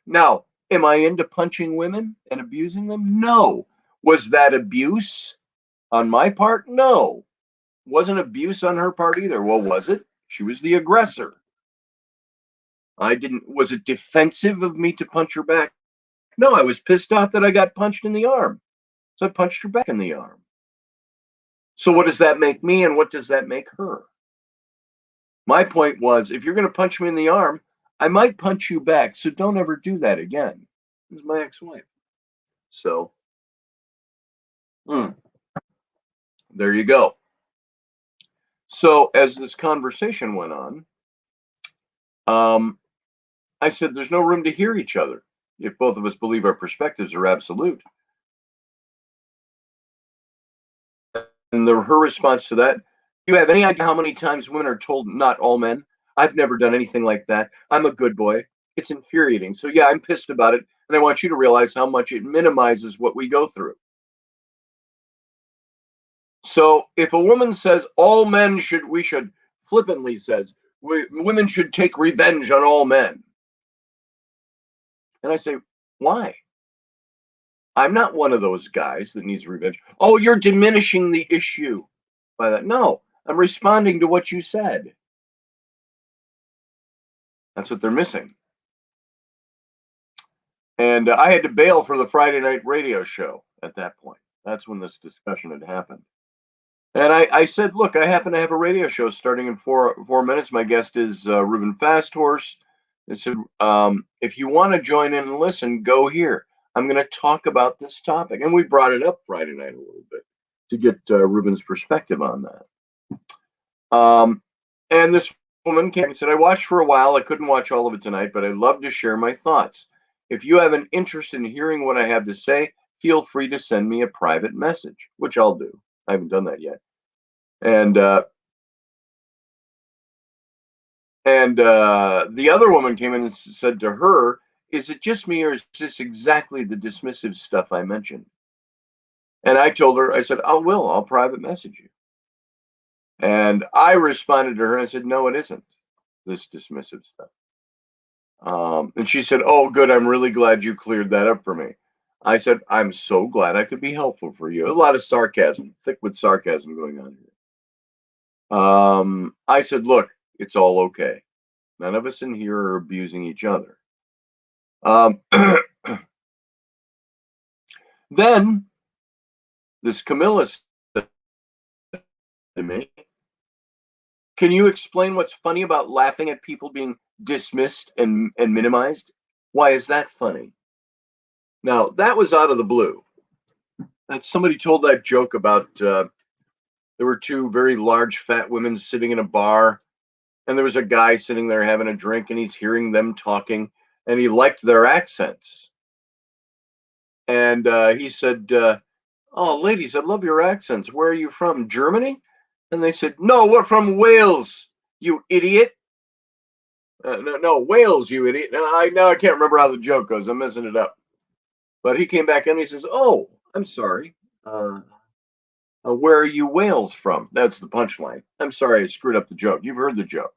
Now, am I into punching women and abusing them? No. Was that abuse on my part? No. Wasn't abuse on her part either. Well, was it? She was the aggressor. I didn't. Was it defensive of me to punch her back? No, I was pissed off that I got punched in the arm. So I punched her back in the arm. So what does that make me and what does that make her? My point was, if you're going to punch me in the arm, I might punch you back. So don't ever do that again. This is my ex-wife. So, there you go. So as this conversation went on, I said, there's no room to hear each other if both of us believe our perspectives are absolute. And her response to that, you have any idea how many times women are told, not all men? I've never done anything like that. I'm a good boy. It's infuriating. So yeah, I'm pissed about it. And I want you to realize how much it minimizes what we go through. So if a woman says all men should, we should, flippantly says, women should take revenge on all men. And I say, why? I'm not one of those guys that needs revenge. Oh, you're diminishing the issue by that. No, I'm responding to what you said. That's what they're missing. And I had to bail for the Friday night radio show at that point. That's when this discussion had happened. And I said, look, I happen to have a radio show starting in four minutes. My guest is Ruben Fasthorse. I said, if you want to join in and listen, go here. I'm going to talk about this topic. And we brought it up Friday night a little bit to get Ruben's perspective on that. And this woman came and said, I watched for a while. I couldn't watch all of it tonight, but I'd love to share my thoughts. If you have an interest in hearing what I have to say, feel free to send me a private message, which I'll do. I haven't done that yet. And the other woman came in and said to her, is it just me or is this exactly the dismissive stuff I mentioned? And I told her, I said, I'll private message you. And I responded to her and I said, no, it isn't this dismissive stuff. And she said, oh, good. I'm really glad you cleared that up for me. I said, I'm so glad I could be helpful for you. A lot of sarcasm, thick with sarcasm going on here. I said, look, it's all okay. None of us in here are abusing each other. Then this Camilla said to me, can you explain what's funny about laughing at people being dismissed and minimized? Why is that funny? Now, that was out of the blue. And somebody told that joke about there were two very large fat women sitting in a bar, and there was a guy sitting there having a drink, and he's hearing them talking, and he liked their accents. And he said, oh, ladies, I love your accents. Where are you from? Germany? And they said, no, we're from Wales, you idiot. No, Wales, you idiot. Now I can't remember how the joke goes. I'm messing it up. But he came back and he says, oh, I'm sorry. Where are you Wales from? That's the punchline. I'm sorry, I screwed up the joke. You've heard the joke.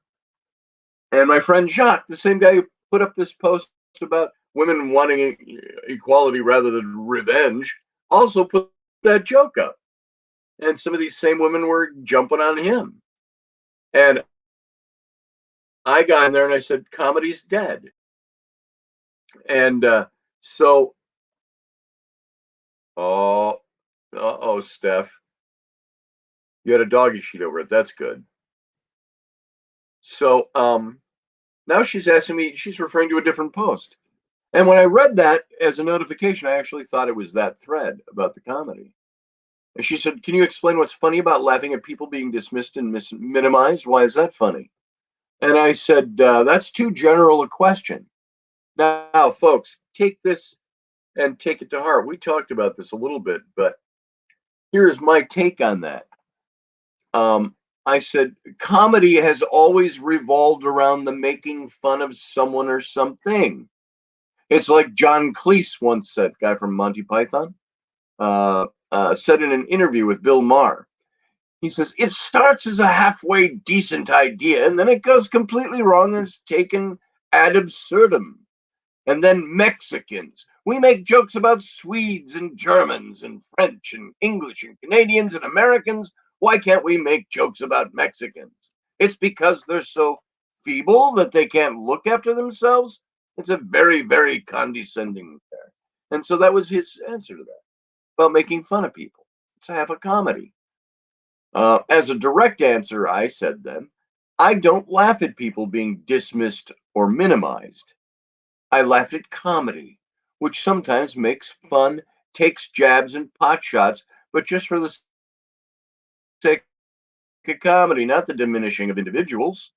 And my friend Jacques, the same guy who put up this post about women wanting equality rather than revenge, also put that joke up. And some of these same women were jumping on him. And I got in there and I said, comedy's dead. And so, Steph, you had a doggy sheet over it. That's good. So now she's asking me, she's referring to a different post. And when I read that as a notification, I actually thought it was that thread about the comedy. And she said, can you explain what's funny about laughing at people being dismissed and minimized? Why is that funny? And I said, that's too general a question. Now, folks, take this and take it to heart. We talked about this a little bit, but here's my take on that. I said comedy has always revolved around the making fun of someone or something. It's like John Cleese once said, guy from Monty Python, said in an interview with Bill Maher. He says, it starts as a halfway decent idea, and then it goes completely wrong and is taken ad absurdum. And then Mexicans. We make jokes about Swedes and Germans and French and English and Canadians and Americans. Why can't we make jokes about Mexicans? It's because they're so feeble that they can't look after themselves. It's a very, very condescending affair. And so that was his answer to that, about making fun of people. It's half a comedy. As a direct answer, I said then, I don't laugh at people being dismissed or minimized. I laughed at comedy, which sometimes makes fun, takes jabs and pot shots, but just for the sake of comedy, not the diminishing of individuals.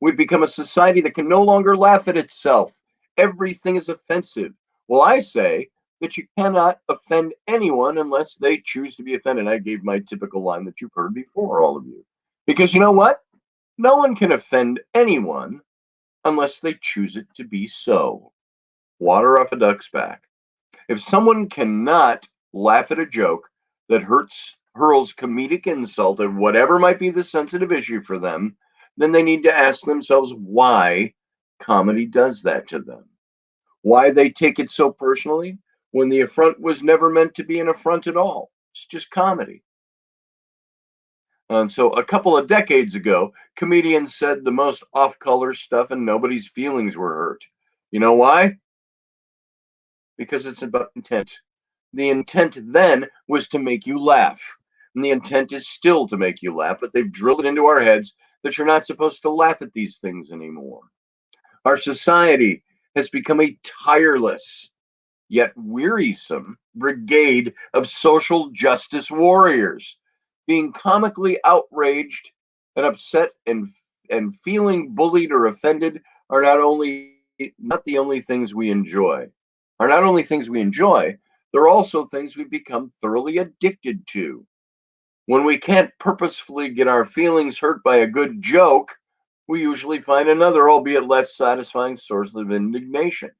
We've become a society that can no longer laugh at itself. Everything is offensive. Well, I say that you cannot offend anyone unless they choose to be offended. I gave my typical line that you've heard before, all of you. Because you know what? No one can offend anyone unless they choose it to be so. Water off a duck's back. If someone cannot laugh at a joke that hurls comedic insult at whatever might be the sensitive issue for them, then they need to ask themselves why comedy does that to them. Why they take it so personally when the affront was never meant to be an affront at all. It's just comedy. And so a couple of decades ago, comedians said the most off-color stuff and nobody's feelings were hurt. You know why? Because it's about intent. The intent then was to make you laugh. And the intent is still to make you laugh, but they've drilled it into our heads that you're not supposed to laugh at these things anymore. Our society has become a tireless yet wearisome brigade of social justice warriors, being comically outraged and upset and feeling bullied or offended are not the only things we enjoy. Are not only things we enjoy, they're also things we become thoroughly addicted to. When we can't purposefully get our feelings hurt by a good joke, we usually find another, albeit less satisfying, Source of indignation.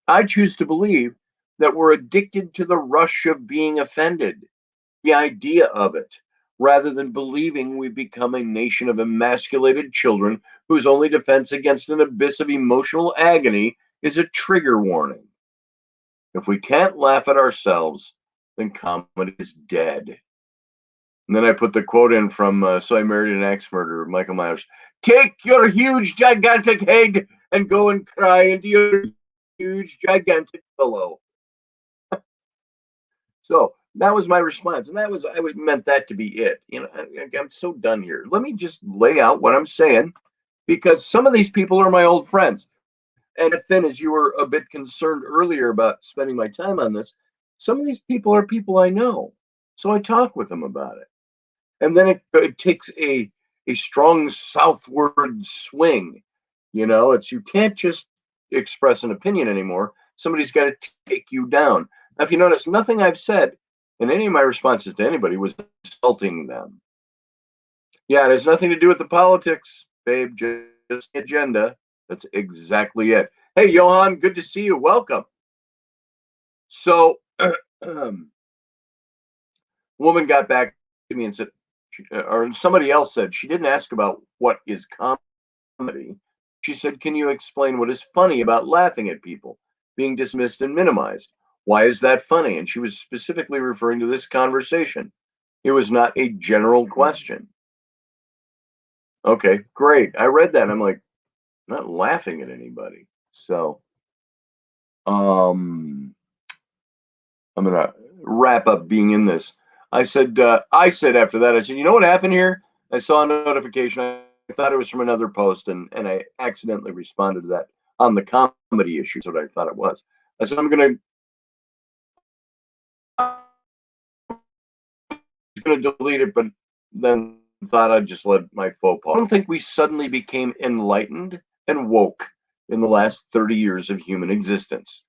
I choose to believe that we're addicted to the rush of being offended, the idea of it, rather than believing we become a nation of emasculated children whose only defense against an abyss of emotional agony is a trigger warning. If we can't laugh at ourselves, then comedy is dead. And then I put the quote in from So I Married an Axe Murderer, Michael Myers. Take your huge, gigantic head and go and cry into your huge, gigantic pillow. So that was my response. And I meant that to be it. I'm so done here. Let me just lay out what I'm saying because some of these people are my old friends. And Finn, as you were a bit concerned earlier about spending my time on this, some of these people are people I know. So I talk with them about it. And then it takes a strong southward swing. You can't just express an opinion anymore. Somebody's got to take you down. Now, if you notice, nothing I've said in any of my responses to anybody was insulting them. Yeah, it has nothing to do with the politics, babe, just the agenda. That's exactly it. Hey, Johan, good to see you. Welcome. So, woman got back to me and said, or somebody else said, she didn't ask about what is comedy. She said, can you explain what is funny about laughing at people, being dismissed and minimized? Why is that funny? And she was specifically referring to this conversation. It was not a general question. Okay, great. I read that. And I'm like, I'm not laughing at anybody. So, I'm gonna wrap up being in this. I said after that, I said, you know what happened here? I saw a notification. I thought it was from another post, and I accidentally responded to that on the comedy issue. That's what I thought it was. I said, I'm gonna delete it, but then thought I'd just let my faux pas. I don't think we suddenly became enlightened and woke in the last 30 years of human existence.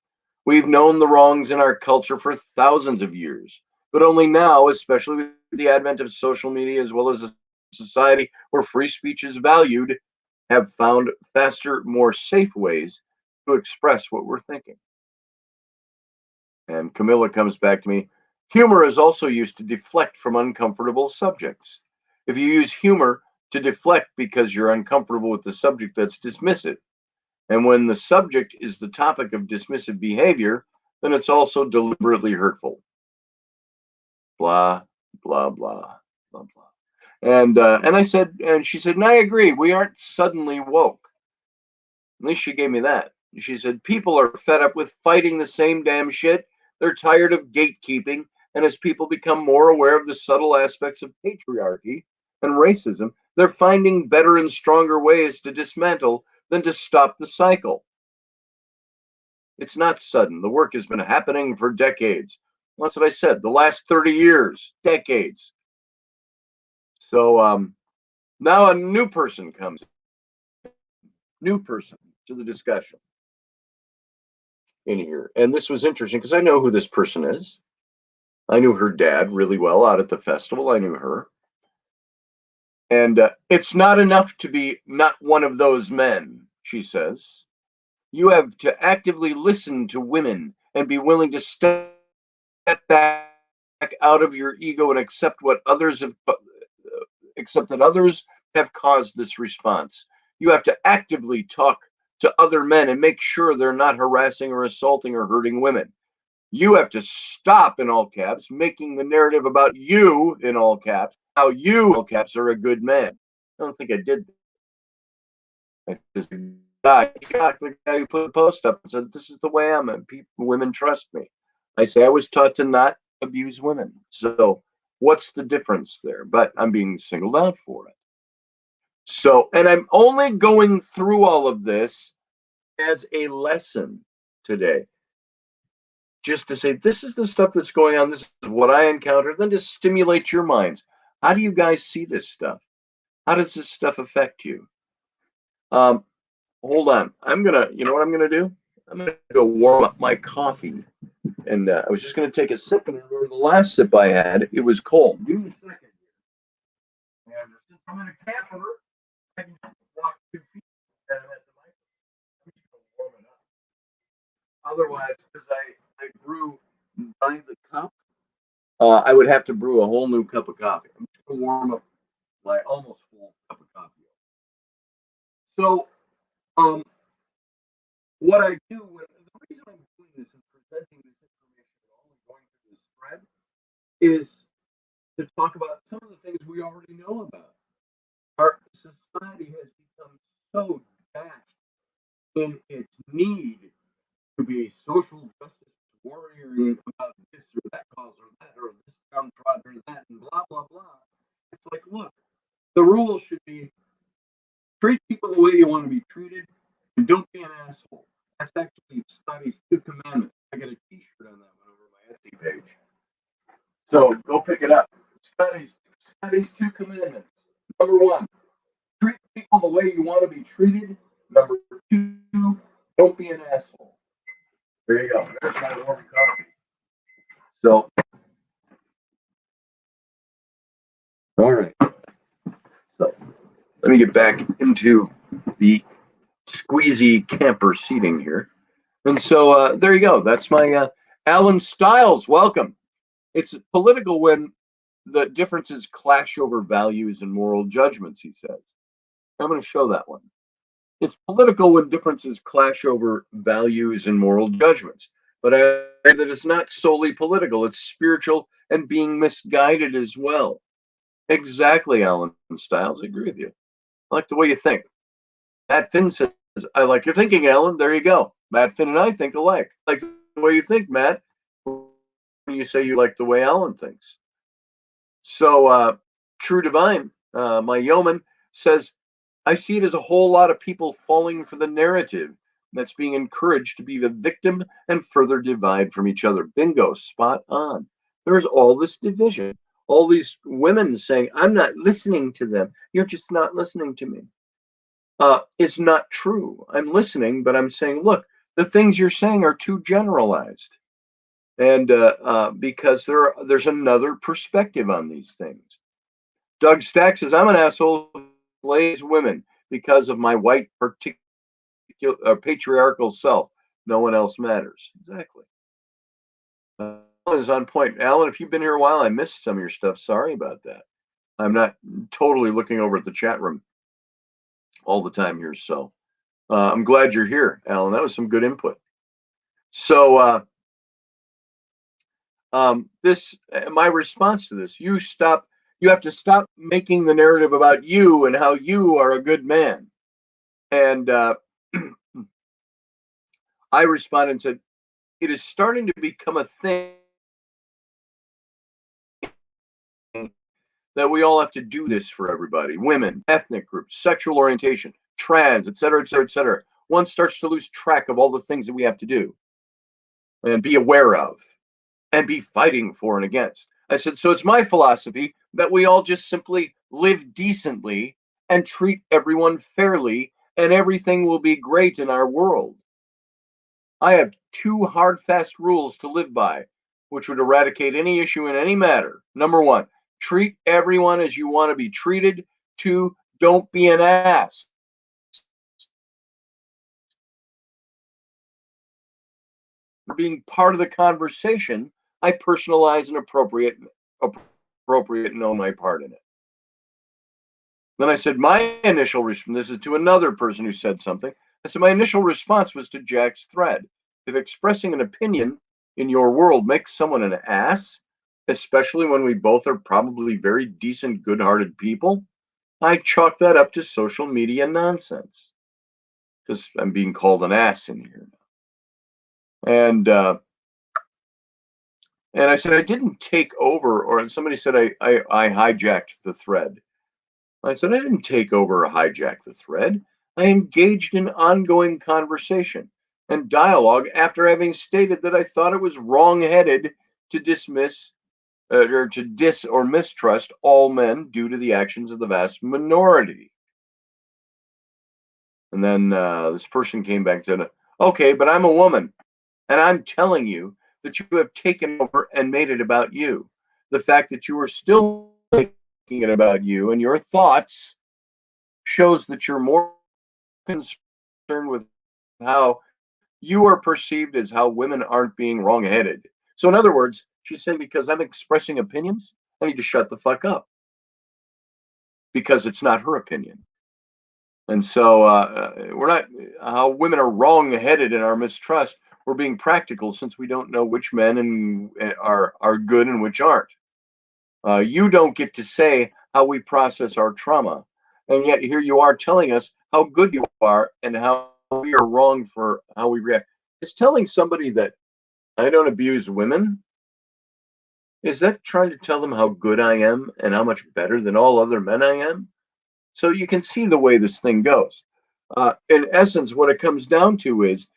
We've known the wrongs in our culture for thousands of years, but only now, especially with the advent of social media as well as a society where free speech is valued, have found faster, more safe ways to express what we're thinking. And Camilla comes back to me. Humor is also used to deflect from uncomfortable subjects. If you use humor to deflect because you're uncomfortable with the subject, that's dismissive. And when the subject is the topic of dismissive behavior, then it's also deliberately hurtful. Blah, blah, blah, blah, blah. And I said, and she said, and I agree, we aren't suddenly woke. At least she gave me that. She said, people are fed up with fighting the same damn shit. They're tired of gatekeeping. And as people become more aware of the subtle aspects of patriarchy and racism, they're finding better and stronger ways to dismantle than to stop the cycle. It's not sudden. The work has been happening for decades. That's what I said. The last 30 years, decades. So now a new person comes. New person to the discussion in here. And this was interesting because I know who this person is. I knew her dad really well out at the festival. I knew her. And it's not enough to be not one of those men, she says. You have to actively listen to women and be willing to step back out of your ego and accept what others have, accept that others have caused this response. You have to actively talk to other men and make sure they're not harassing or assaulting or hurting women. You have to stop, in all caps, making the narrative about you, in all caps, how you, in all caps, are a good man. I don't think I did that. The guy who put the post up and said, this is the way I'm, and women trust me. I say, I was taught to not abuse women. So what's the difference there? But I'm being singled out for it. So, and I'm only going through all of this as a lesson today. Just to say, this is the stuff that's going on. This is what I encountered. Then to stimulate your minds. How do you guys see this stuff? How does this stuff affect you? Hold on. You know what I'm gonna do? I'm gonna go warm up my coffee. And I was just gonna take a sip, and remember the last sip I had, it was cold. Give me a second. And since I'm in a camper, I can walk 2 feet and I'm at the microphone. I'm just gonna warm it up. Otherwise, because I brew by the cup, I would have to brew a whole new cup of coffee. I'm just gonna warm up my almost full cup of coffee. So, what I do, the reason I'm doing this and presenting this information at all and going through this thread is to talk about some of the things we already know about. Our society has become so dashed in its need to be social justice warrior about this or that cause or that or this downtrodden or that and blah blah blah. It's like, look, the rules should be treat people the way you want to be treated and don't be an asshole. That's actually Scotty's 2 commandments. I got a t-shirt on that one over my Etsy page. So go pick it up. Scotty's 2 commandments. Number 1, treat people the way you want to be treated. Number 2, don't be an asshole. There you go. There's my warm coffee. So, all right. So, let me get back into the squeezy camper seating here. And so, there you go. That's my Alan Stiles. Welcome. It's political when the differences clash over values and moral judgments, he says. I'm going to show that one. It's political when differences clash over values and moral judgments. But I say that it's not solely political, it's spiritual and being misguided as well. Exactly, Alan Stiles. I agree with you. I like the way you think. Matt Finn says, I like your thinking, Alan. There you go. Matt Finn and I think alike. I like the way you think, Matt. When you say you like the way Alan thinks. So, True Divine, my yeoman, says, I see it as a whole lot of people falling for the narrative that's being encouraged to be the victim and further divide from each other. Bingo, spot on. There's all this division, all these women saying, I'm not listening to them. You're just not listening to me. is not true. I'm listening, but I'm saying, look, the things you're saying are too generalized. And because there's another perspective on these things. Doug Stack says, I'm an asshole who slays women because of my white patriarchal self. No one else matters. Exactly. Is on point. Alan, if you've been here a while, I missed some of your stuff. Sorry about that. I'm not totally looking over at the chat room all the time here. So I'm glad you're here, Alan. That was some good input. So my response to this, you have to stop making the narrative about you and how you are a good man. And I responded and said, it is starting to become a thing that we all have to do this for everybody. Women, ethnic groups, sexual orientation, trans, et cetera, et cetera, et cetera. One starts to lose track of all the things that we have to do and be aware of and be fighting for and against. I said, so it's my philosophy that we all just simply live decently and treat everyone fairly, and everything will be great in our world. I have 2 hard, fast rules to live by, which would eradicate any issue in any matter. Number 1, treat everyone as you want to be treated. 2, don't be an ass. For being part of the conversation, I personalize and appropriate and own my part in it. Then I said, my initial response, this is to another person who said something. I said, my initial response was to Jack's thread. If expressing an opinion in your world makes someone an ass, especially when we both are probably very decent, good-hearted people, I chalk that up to social media nonsense. Because I'm being called an ass in here now. And I said, I didn't take over, or somebody said I hijacked the thread. I said, I didn't take over or hijack the thread. I engaged in ongoing conversation and dialogue after having stated that I thought it was wrong-headed to dismiss or to dis or mistrust all men due to the actions of the vast minority. And then this person came back and said, okay, but I'm a woman, and I'm telling you that you have taken over and made it about you. The fact that you are still making it about you and your thoughts shows that you're more concerned with how you are perceived as how women aren't being wrong-headed. So in other words, she's saying because I'm expressing opinions, I need to shut the fuck up because it's not her opinion. And so we're not, how women are wrong-headed in our mistrust. We're being practical since we don't know which men are good and which aren't. You don't get to say how we process our trauma. And yet here you are telling us how good you are and how we are wrong for how we react. It's telling somebody that I don't abuse women. Is that trying to tell them how good I am and how much better than all other men I am? So you can see the way this thing goes. In essence, what it comes down to is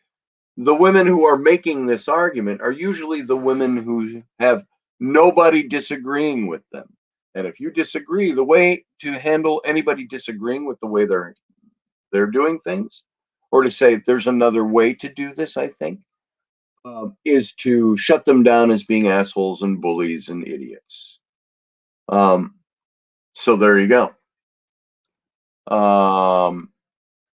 the women who are making this argument are usually the women who have nobody disagreeing with them. And if you disagree, the way to handle anybody disagreeing with the way they're doing things, or to say there's another way to do this, I think, is to shut them down as being assholes and bullies and idiots. So there you go.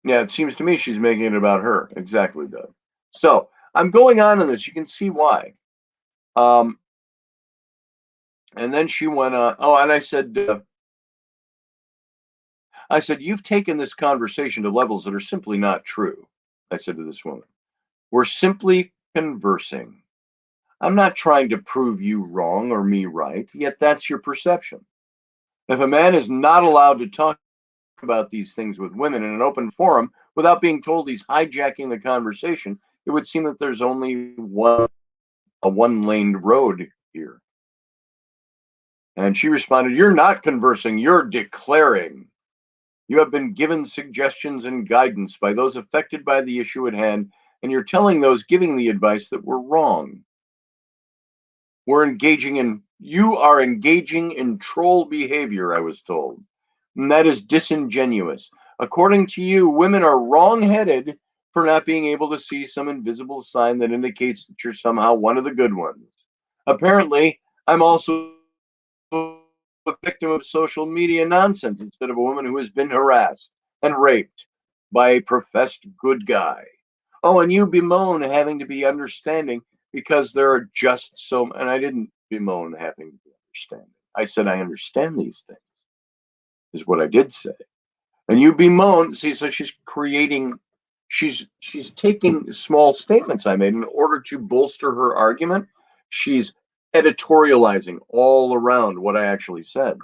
Yeah, it seems to me she's making it about her. Exactly, Doug. So I'm going on in this. You can see why. And then she went on. Oh, and I said, you've taken this conversation to levels that are simply not true. I said to this woman, we're simply conversing. I'm not trying to prove you wrong or me right, yet that's your perception. If a man is not allowed to talk about these things with women in an open forum without being told he's hijacking the conversation, it would seem that there's only a one-laned road here. And she responded, you're not conversing, you're declaring. You have been given suggestions and guidance by those affected by the issue at hand, and you're telling those giving the advice that we're wrong. You are engaging in troll behavior, I was told. And that is disingenuous. According to you, women are wrong-headed for not being able to see some invisible sign that indicates that you're somehow one of the good ones. Apparently, I'm also a victim of social media nonsense instead of a woman who has been harassed and raped by a professed good guy. Oh, and you bemoan having to be understanding because there are just so, and I didn't bemoan having to be understanding. I said I understand these things, is what I did say. And you bemoan, see, so she's creating, she's taking small statements I made in order to bolster her argument. She's editorializing all around what I actually said.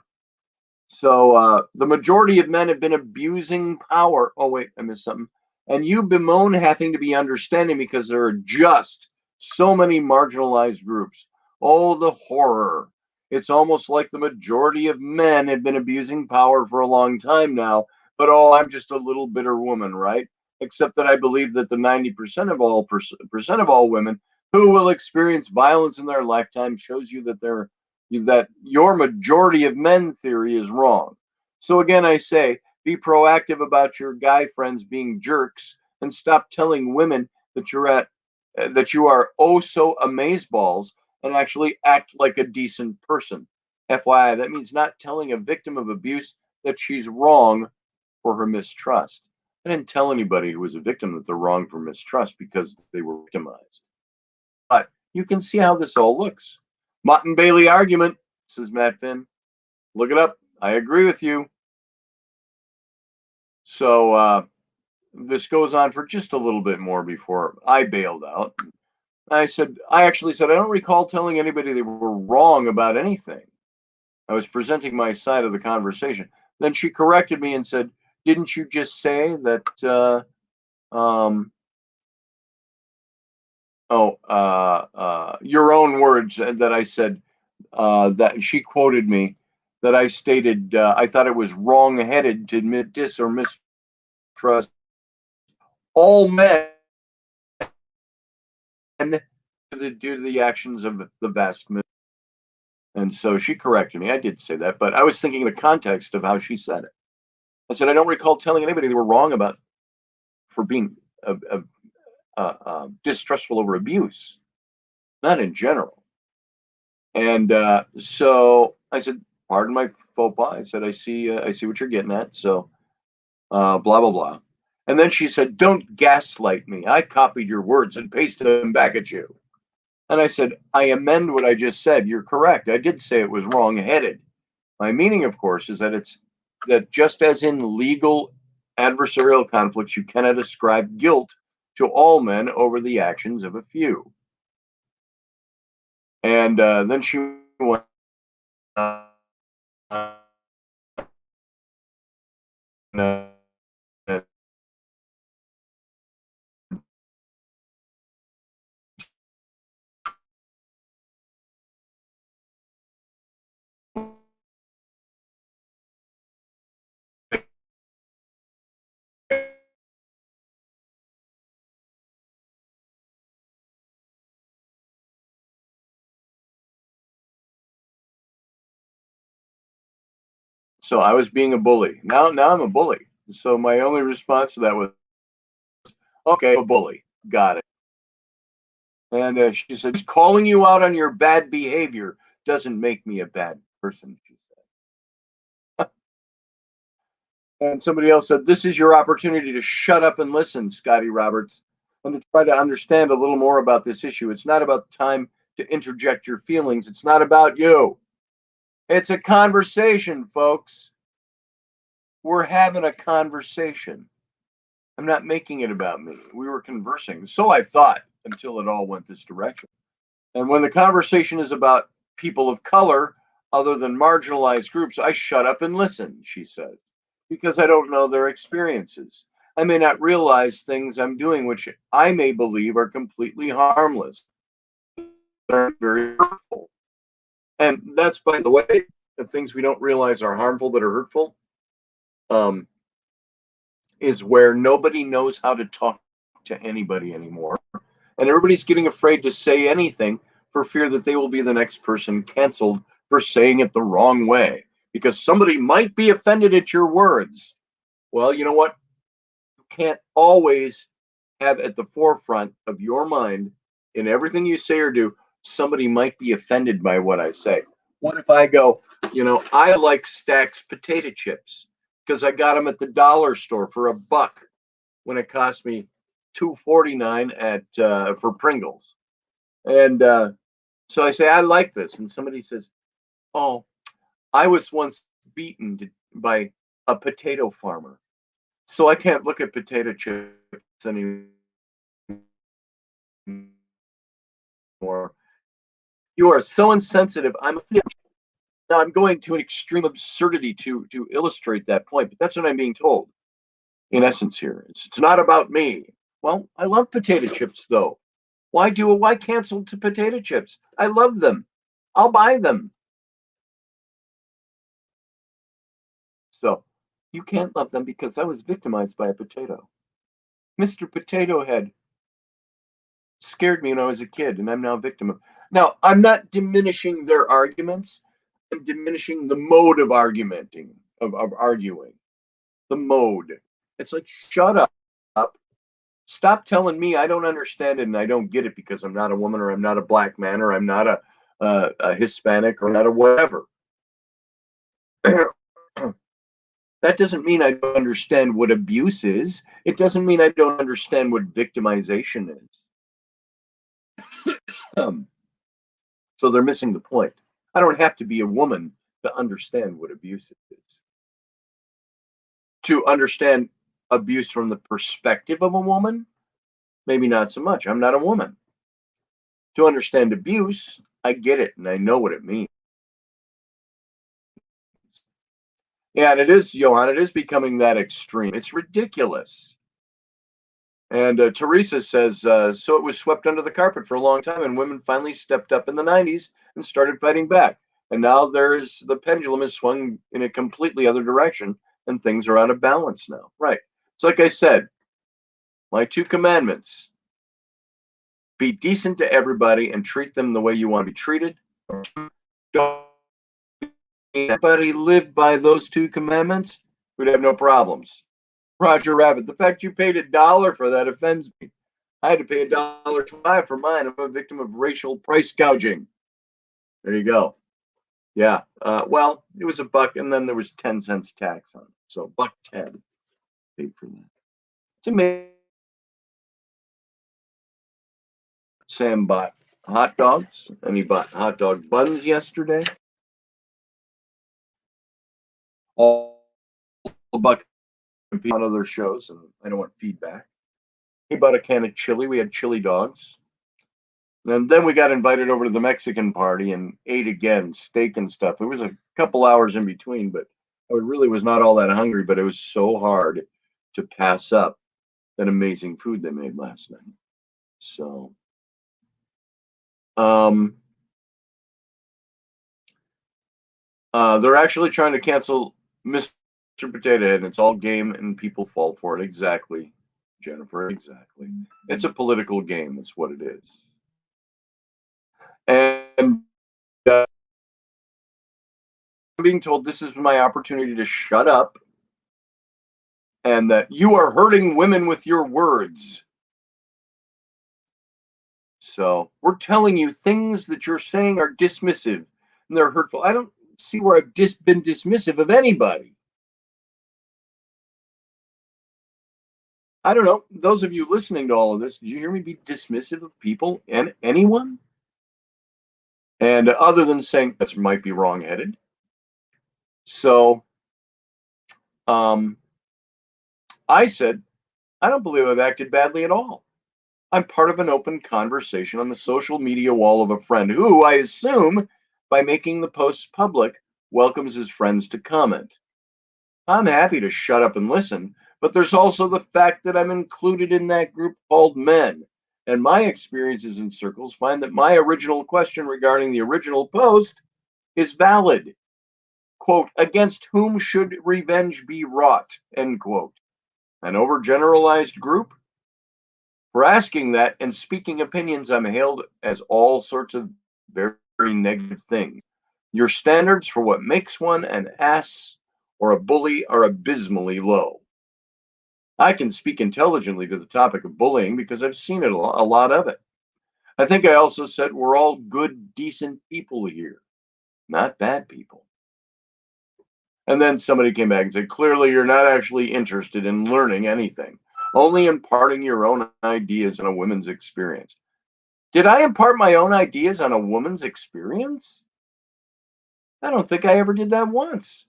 So the majority of men have been abusing power. Oh, wait, I missed something. And you bemoan having to be understanding because there are just so many marginalized groups. Oh, the horror. It's almost like the majority of men have been abusing power for a long time now. But oh, I'm just a little bitter woman, right? Except that I believe that the 90% of all percent of all women who will experience violence in their lifetime shows you that your majority of men theory is wrong. So again, I say, be proactive about your guy friends being jerks and stop telling women that you are oh so amazeballs and actually act like a decent person. FYI, that means not telling a victim of abuse that she's wrong for her mistrust. I didn't tell anybody who was a victim that they're wrong for mistrust because they were victimized. But you can see how this all looks. Mott and Bailey argument, says Matt Finn. Look it up. I agree with you. So this goes on for just a little bit more before I bailed out. I actually said, I don't recall telling anybody they were wrong about anything. I was presenting my side of the conversation. Then she corrected me and said, didn't you just say that, your own words that I said, that she quoted me, that I stated, I thought it was wrong-headed to admit dis or mistrust all men due to the actions of the vast majority. And so she corrected me. I did say that, but I was thinking the context of how she said it. I said, I don't recall telling anybody they were wrong about for being distrustful over abuse, not in general. And so I said, pardon my faux pas. I said, I see what you're getting at. So blah, blah, blah. And then she said, don't gaslight me. I copied your words and pasted them back at you. And I said, I amend what I just said. You're correct. I did say it was wrong-headed. My meaning, of course, is that just as in legal adversarial conflicts, you cannot ascribe guilt to all men over the actions of a few. And then she went so I was being a bully. Now I'm a bully. So my only response to that was, okay, a bully. Got it. And she said, calling you out on your bad behavior doesn't make me a bad person, she said. And somebody else said, this is your opportunity to shut up and listen, Scotty Roberts, and to try to understand a little more about this issue. It's not about time to interject your feelings. It's not about you. It's a conversation, folks. We're having a conversation. I'm not making it about me. We were conversing. So I thought until it all went this direction. And when the conversation is about people of color, other than marginalized groups, I shut up and listen, she says, because I don't know their experiences. I may not realize things I'm doing, which I may believe are completely harmless. They're very hurtful. And that's, by the way, the things we don't realize are harmful but are hurtful, is where nobody knows how to talk to anybody anymore. And everybody's getting afraid to say anything for fear that they will be the next person canceled for saying it the wrong way, because somebody might be offended at your words. Well, you know what? You can't always have at the forefront of your mind in everything you say or do, somebody might be offended by what I say. What if I go, I like Stack's potato chips because I got them at the dollar store for $1 when it cost me $2.49 at for Pringles. And so I say I like this, and somebody says, "Oh, I was once beaten by a potato farmer, so I can't look at potato chips anymore. You are so insensitive. Now I'm going to an extreme absurdity to illustrate that point, but that's what I'm being told in essence here. It's not about me. Well, I love potato chips though. Why cancel to potato chips? I love them. I'll buy them. So you can't love them because I was victimized by a potato. Mr. Potato Head scared me when I was a kid, and I'm now a victim of. Now, I'm not diminishing their arguments. I'm diminishing the mode of argumenting, of arguing. The mode. It's like, shut up. Stop telling me I don't understand it and I don't get it because I'm not a woman or I'm not a black man or I'm not a Hispanic or not a whatever. That doesn't mean I don't understand what abuse is. It doesn't mean I don't understand what victimization is. So they're missing the point. I don't have to be a woman to understand what abuse is. To understand abuse from the perspective of a woman, maybe not so much. I'm not a woman. To understand abuse, I get it and I know what it means. Yeah, and it is, Johan, it is becoming that extreme. It's ridiculous. And Teresa says, so it was swept under the carpet for a long time, and women finally stepped up in the 90s and started fighting back. And now the pendulum has swung in a completely other direction, and things are out of balance now. Right. It's like I said, my 2 commandments: be decent to everybody and treat them the way you want to be treated. Don't anybody lived by those 2 commandments, we'd have no problems. Roger Rabbit, the fact you paid $1 for that offends me. I had to pay $1.25 for mine. I'm a victim of racial price gouging. There you go. Yeah. Well, it was $1, and then there was 10 cents tax on it, so $1.10 paid for that. It's amazing. Sam bought hot dogs, and he bought hot dog buns yesterday. All $1 on other shows, and I don't want feedback. He bought a can of chili. We had chili dogs. And then we got invited over to the Mexican party and ate again, steak and stuff. It was a couple hours in between, but I really was not all that hungry, but it was so hard to pass up that amazing food they made last night. So, they're actually trying to cancel Mr. Potato Head, and it's all game and people fall for it. Exactly, Jennifer, exactly. It's a political game, it's what it is. And I'm being told this is my opportunity to shut up and that you are hurting women with your words. So we're telling you things that you're saying are dismissive and they're hurtful. I don't see where I've been dismissive of anybody. I don't know. Those of you listening to all of this, did you hear me be dismissive of people and anyone? And other than saying that might be wrong-headed. So I said, I don't believe I've acted badly at all. I'm part of an open conversation on the social media wall of a friend who, I assume, by making the posts public, welcomes his friends to comment. I'm happy to shut up and listen, but there's also the fact that I'm included in that group called men. And my experiences in circles find that my original question regarding the original post is valid. Quote, against whom should revenge be wrought? End quote. An overgeneralized group? For asking that and speaking opinions, I'm hailed as all sorts of very, very negative things. Your standards for what makes one an ass or a bully are abysmally low. I can speak intelligently to the topic of bullying because I've seen it a lot of it. I think I also said we're all good, decent people here, not bad people. And then somebody came back and said, clearly you're not actually interested in learning anything, only imparting your own ideas on a woman's experience. Did I impart my own ideas on a woman's experience? I don't think I ever did that once.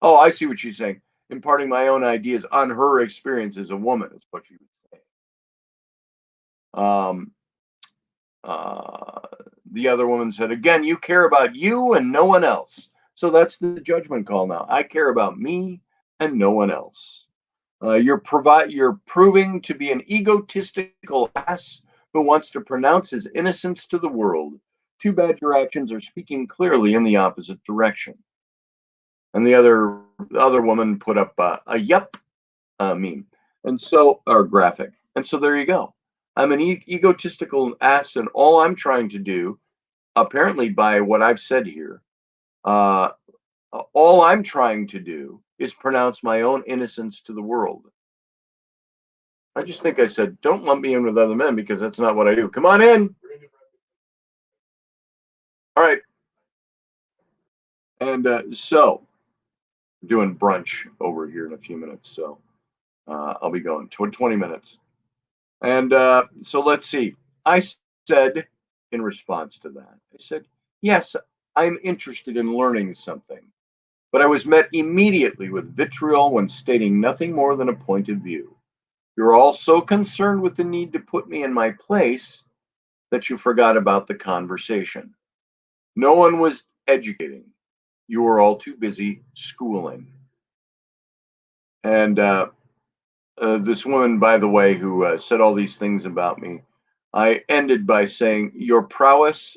Oh, I see what she's saying. Imparting my own ideas on her experience as a woman is what she was saying. The other woman said, again, you care about you and no one else. So that's the judgment call now. I care about me and no one else. You're proving to be an egotistical ass who wants to pronounce his innocence to the world. Too bad your actions are speaking clearly in the opposite direction. And the other woman put up a yup meme, and so or graphic. And so there you go. I'm an egotistical ass, and all I'm trying to do, apparently by what I've said here, uh, all I'm trying to do is pronounce my own innocence to the world. I just think I said, don't lump me in with other men because that's not what I do. Come on in. All right. And so doing brunch over here in a few minutes. So I'll be going 20 minutes. And so let's see. I said in response to that, I said, yes, I'm interested in learning something. But I was met immediately with vitriol when stating nothing more than a point of view. You're all so concerned with the need to put me in my place that you forgot about the conversation. No one was educating. You were all too busy schooling. And this woman, by the way, who said all these things about me, I ended by saying, your powers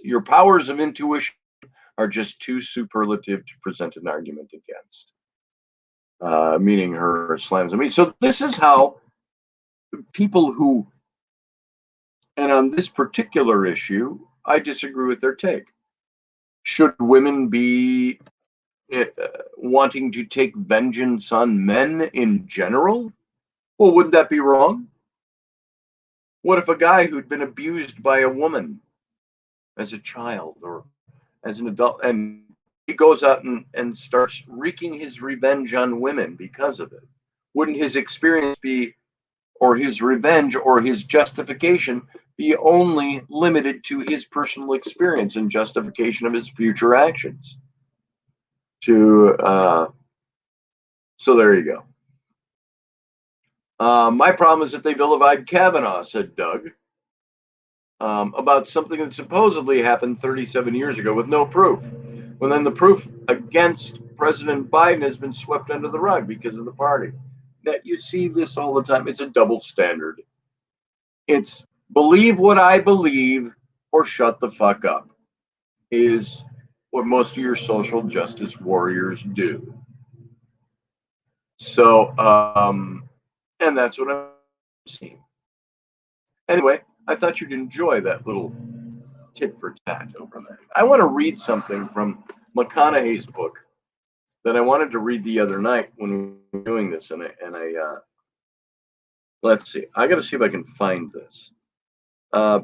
of intuition are just too superlative to present an argument against. Meaning her slams at me. So this is how people who, and on this particular issue, I disagree with their take. Should women be wanting to take vengeance on men in general? Well, wouldn't that be wrong? What if a guy who'd been abused by a woman as a child or as an adult, and he goes out and starts wreaking his revenge on women because of it? Wouldn't his experience be, or his revenge or his justification be only limited to his personal experience and justification of his future actions? So there you go. My problem is that they vilified Kavanaugh, said Doug, about something that supposedly happened 37 years ago with no proof. Well, then the proof against President Biden has been swept under the rug because of the party. That you see this all the time. It's a double standard. It's believe what I believe or shut the fuck up, is what most of your social justice warriors do. So, and that's what I'm seeing. Anyway, I thought you'd enjoy that little tit for tat over there. I want to read something from McConaughey's book that I wanted to read the other night when we were doing this, and I let's see. I got to see if I can find this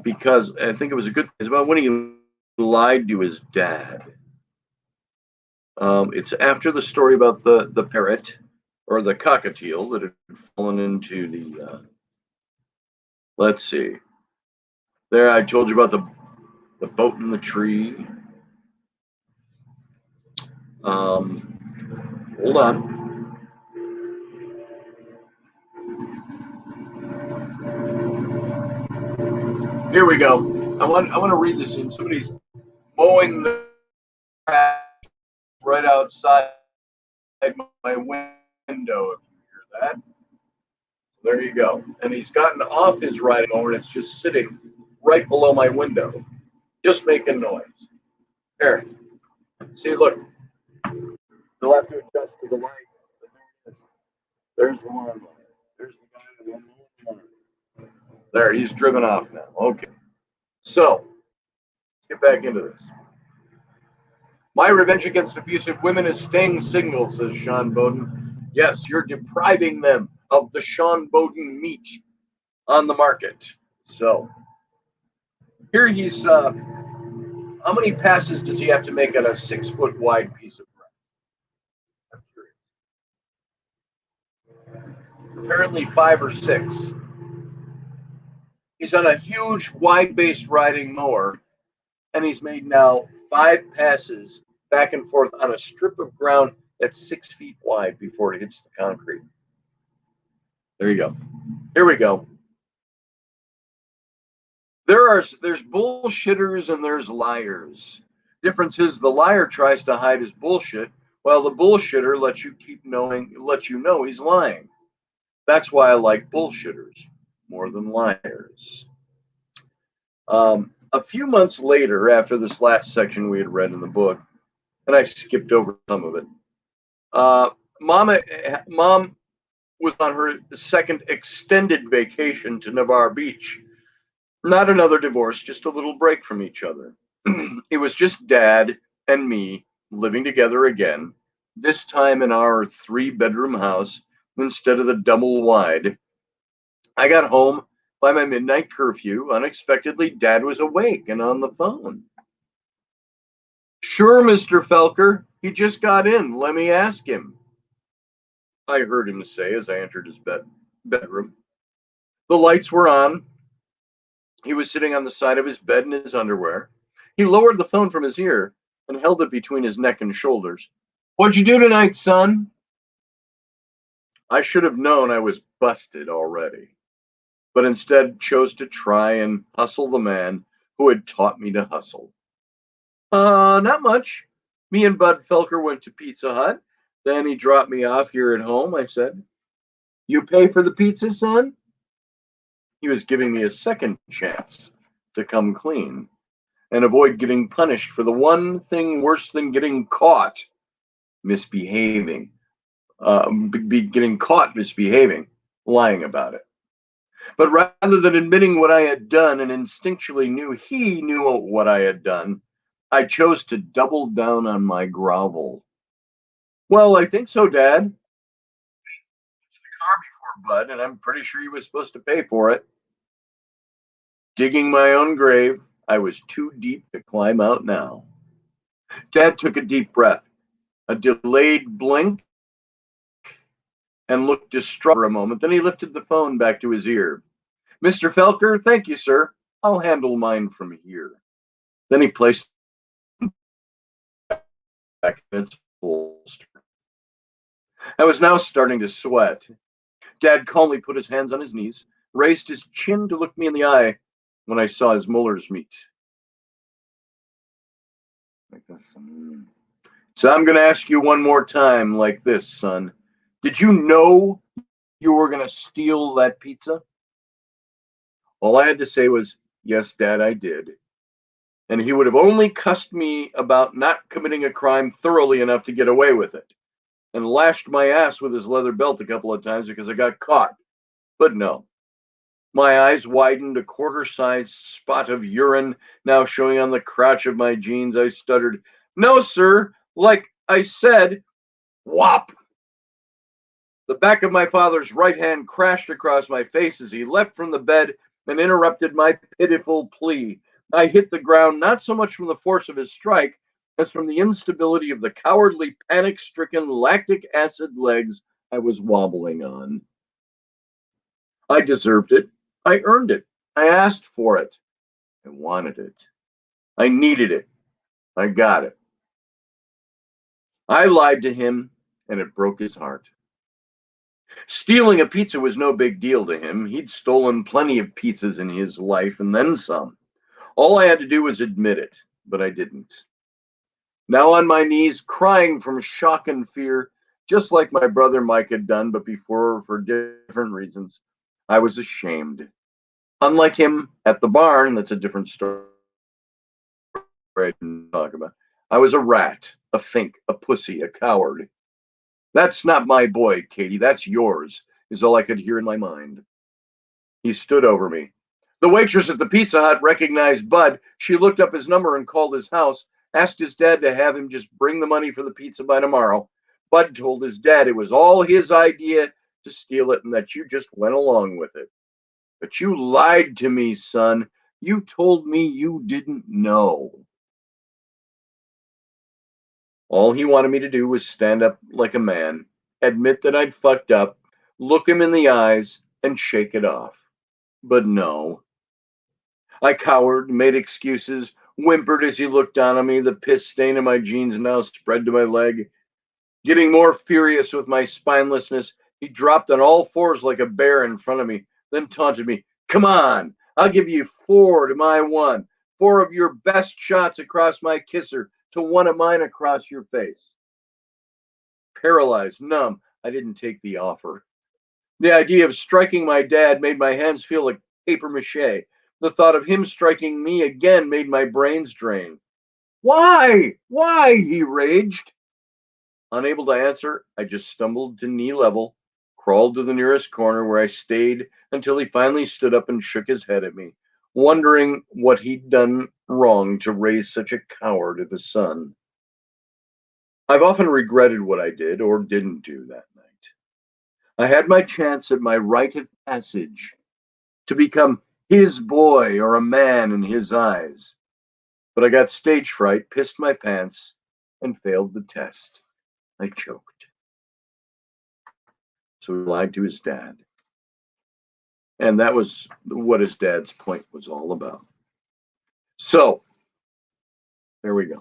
because I think it was it's about when he lied to his dad. It's after the story about the parrot or the cockatiel that had fallen into the. Let's see. There, I told you about the boat in the tree. Hold on. Here we go. I want to read this in. Somebody's mowing the grass right outside my window. If you hear that, there you go. And he's gotten off his riding mower and it's just sitting right below my window, just making noise. There. See, look. You'll have to adjust to the light. There's the lawnmower. There's the guy that won't mow the lawn. There, he's driven off now. Okay. So, let's get back into this. My revenge against abusive women is staying single, says Sean Bowden. Yes, you're depriving them of the Sean Bowden meat on the market. So here he's, how many passes does he have to make on a 6-foot wide piece of bread? I'm curious. Apparently 5 or 6. He's on a huge wide-based riding mower, and he's made now 5 passes back and forth on a strip of ground that's 6 feet wide before it hits the concrete. There you go. Here we go. There's bullshitters and there's liars. Difference is the liar tries to hide his bullshit, while the bullshitter lets you know he's lying. That's why I like bullshitters more than liars. A few months later, after this last section we had read in the book, and I skipped over some of it, Mom was on her second extended vacation to Navarre Beach. Not another divorce, just a little break from each other. It was just Dad and me living together again, this time in our 3-bedroom house instead of the double wide. I got home by my midnight curfew. Unexpectedly, Dad was awake and on the phone. "Sure, Mr. Felker, he just got in. Let me ask him," I heard him say as I entered his bedroom. The lights were on. He was sitting on the side of his bed in his underwear. He lowered the phone from his ear and held it between his neck and shoulders. "What'd you do tonight, son?" I should have known I was busted already, but instead chose to try and hustle the man who had taught me to hustle. Not much. Me and Bud Felker went to Pizza Hut. Then he dropped me off here at home," I said. "You pay for the pizza, son?" He was giving me a second chance to come clean and avoid getting punished for the one thing worse than getting caught misbehaving, getting caught misbehaving, lying about it. But rather than admitting what I had done and instinctually knew he knew what I had done, I chose to double down on my grovel. "Well, I think so, Dad. It's the car before Bud, and I'm pretty sure he was supposed to pay for it." Digging my own grave, I was too deep to climb out now. Dad took a deep breath, a delayed blink, and looked distraught for a moment. Then he lifted the phone back to his ear. "Mr. Felker, thank you, sir. I'll handle mine from here." Then he placed it back in its holster. I was now starting to sweat. Dad calmly put his hands on his knees, raised his chin to look me in the eye when I saw his molars meet. Like this. "So I'm going to ask you one more time like this, son. Did you know you were going to steal that pizza?" All I had to say was, "Yes, Dad, I did." And he would have only cussed me about not committing a crime thoroughly enough to get away with it, and lashed my ass with his leather belt a couple of times because I got caught. But no. My eyes widened, a quarter-sized spot of urine now showing on the crotch of my jeans. I stuttered, "No, sir, like I said," whop. The back of my father's right hand crashed across my face as he leapt from the bed and interrupted my pitiful plea. I hit the ground not so much from the force of his strike as from the instability of the cowardly, panic-stricken, lactic acid legs I was wobbling on. I deserved it. I earned it. I asked for it. I wanted it. I needed it. I got it. I lied to him, and it broke his heart. Stealing a pizza was no big deal to him. He'd stolen plenty of pizzas in his life, and then some. All I had to do was admit it, but I didn't. Now on my knees, crying from shock and fear, just like my brother Mike had done, but before for different reasons, I was ashamed. Unlike him at the barn, that's a different story I didn't talk about. I was a rat, a fink, a pussy, a coward. "That's not my boy, Katie, that's yours," is all I could hear in my mind. He stood over me. The waitress at the Pizza Hut recognized Bud. She looked up his number and called his house, asked his dad to have him just bring the money for the pizza by tomorrow. Bud told his dad it was all his idea to steal it and that you just went along with it. But you lied to me, son. You told me you didn't know. All he wanted me to do was stand up like a man, admit that I'd fucked up, look him in the eyes, and shake it off. But no. I cowered, made excuses, whimpered as he looked down on me, the piss stain in my jeans now spread to my leg. Getting more furious with my spinelessness, he dropped on all fours like a bear in front of me, then taunted me. Come on, I'll give you 4 to my 1. 4 of your best shots across my kisser to 1 of mine across your face. Paralyzed, numb, I didn't take the offer. The idea of striking my dad made my hands feel like paper mache. The thought of him striking me again made my brains drain. Why? Why? He raged. Unable to answer, I just stumbled to knee level, crawled to the nearest corner where I stayed until he finally stood up and shook his head at me, wondering what he'd done wrong to raise such a coward of a son. I've often regretted what I did or didn't do that night. I had my chance at my rite of passage to become his boy or a man in his eyes. But I got stage fright, pissed my pants, and failed the test. I choked. So he lied to his dad. And that was what his dad's point was all about. So, there we go.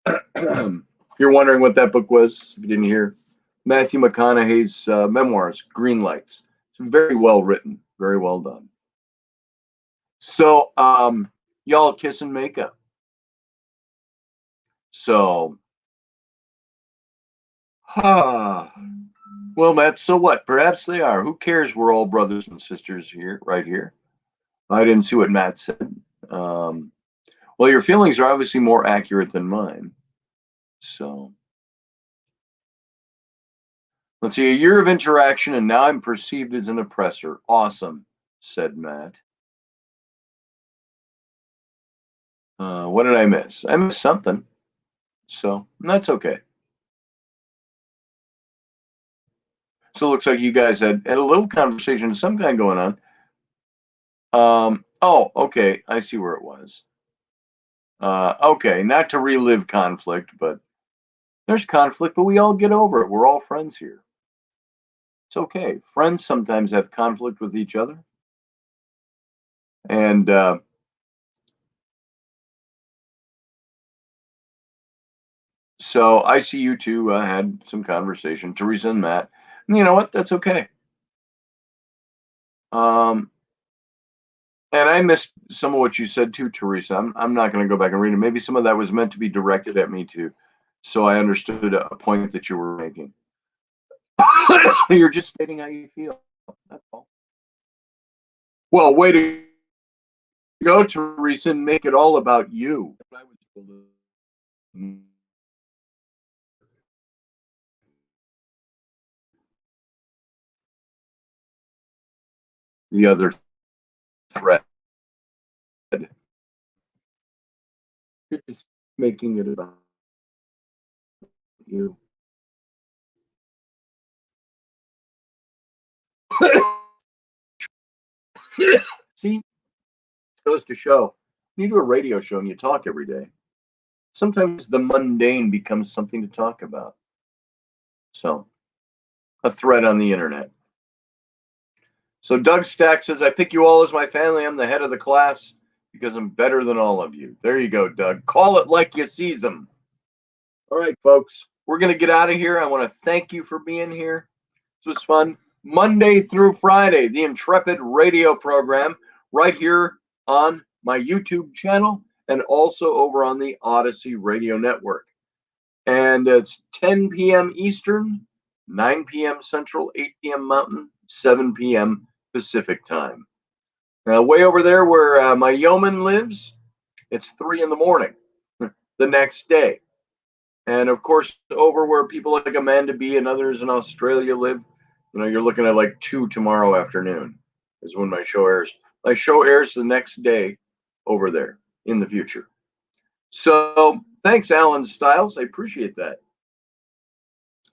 If you're wondering what that book was, if you didn't hear, Matthew McConaughey's memoirs, Green Lights. It's very well written, very well done. So, y'all kiss and make up. So, well, Matt, so what? Perhaps they are. Who cares? We're all brothers and sisters here, right here. I didn't see what Matt said. Well, your feelings are obviously more accurate than mine. So, let's see. A year of interaction, and now I'm perceived as an oppressor. Awesome, said Matt. What did I miss? I missed something. So, that's okay. So it looks like you guys had a little conversation of some kind going on. Oh, okay. I see where it was. Okay, not to relive conflict, but there's conflict, but we all get over it. We're all friends here. It's okay. Friends sometimes have conflict with each other. And so I see you two had some conversation, Teresa and Matt. And you know what? That's okay. And I missed some of what you said too, Teresa. I'm not going to go back and read it. Maybe some of that was meant to be directed at me too. So I understood a point that you were making. You're just stating how you feel. That's all. Well, way to go, Teresa, and make it all about you. The other thread. You're just making it about you. See, it goes to show you do a radio show and you talk every day. Sometimes the mundane becomes something to talk about. So, a thread on the internet. So Doug Stack says, I pick you all as my family. I'm the head of the class because I'm better than all of you. There you go, Doug. Call it like you sees them. All right, folks, we're going to get out of here. I want to thank you for being here. This was fun. Monday through Friday, the Intrepid radio program right here on my YouTube channel and also over on the Odyssey Radio Network. And it's 10 p.m. Eastern, 9 p.m. Central, 8 p.m. Mountain, 7 p.m. Pacific time. Way over there where my yeoman lives, it's 3 in the morning the next day. And of course, over where people like Amanda B and others in Australia live, you're looking at like 2 tomorrow afternoon is when my show airs. My show airs the next day over there in the future. So thanks, Alan Stiles. I appreciate that.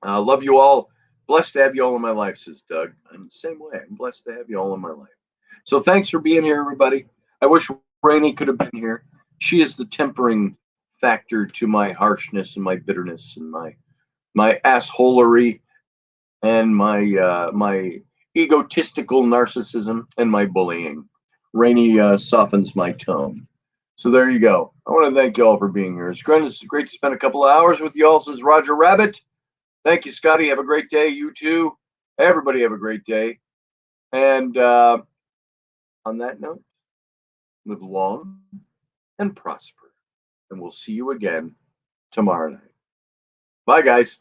Love you all. Blessed to have you all in my life, says Doug. I'm the same way. I'm blessed to have you all in my life. So thanks for being here, everybody. I wish Raini could have been here. She is the tempering factor to my harshness and my bitterness and my assholery and my egotistical narcissism and my bullying. Rainy softens my tone. So there you go. I want to thank you all for being here. It's great to spend a couple of hours with you all, says Roger Rabbit. Thank you, Scotty. Have a great day. You too. Everybody have a great day. And on that note, live long and prosper. And we'll see you again tomorrow night. Bye, guys.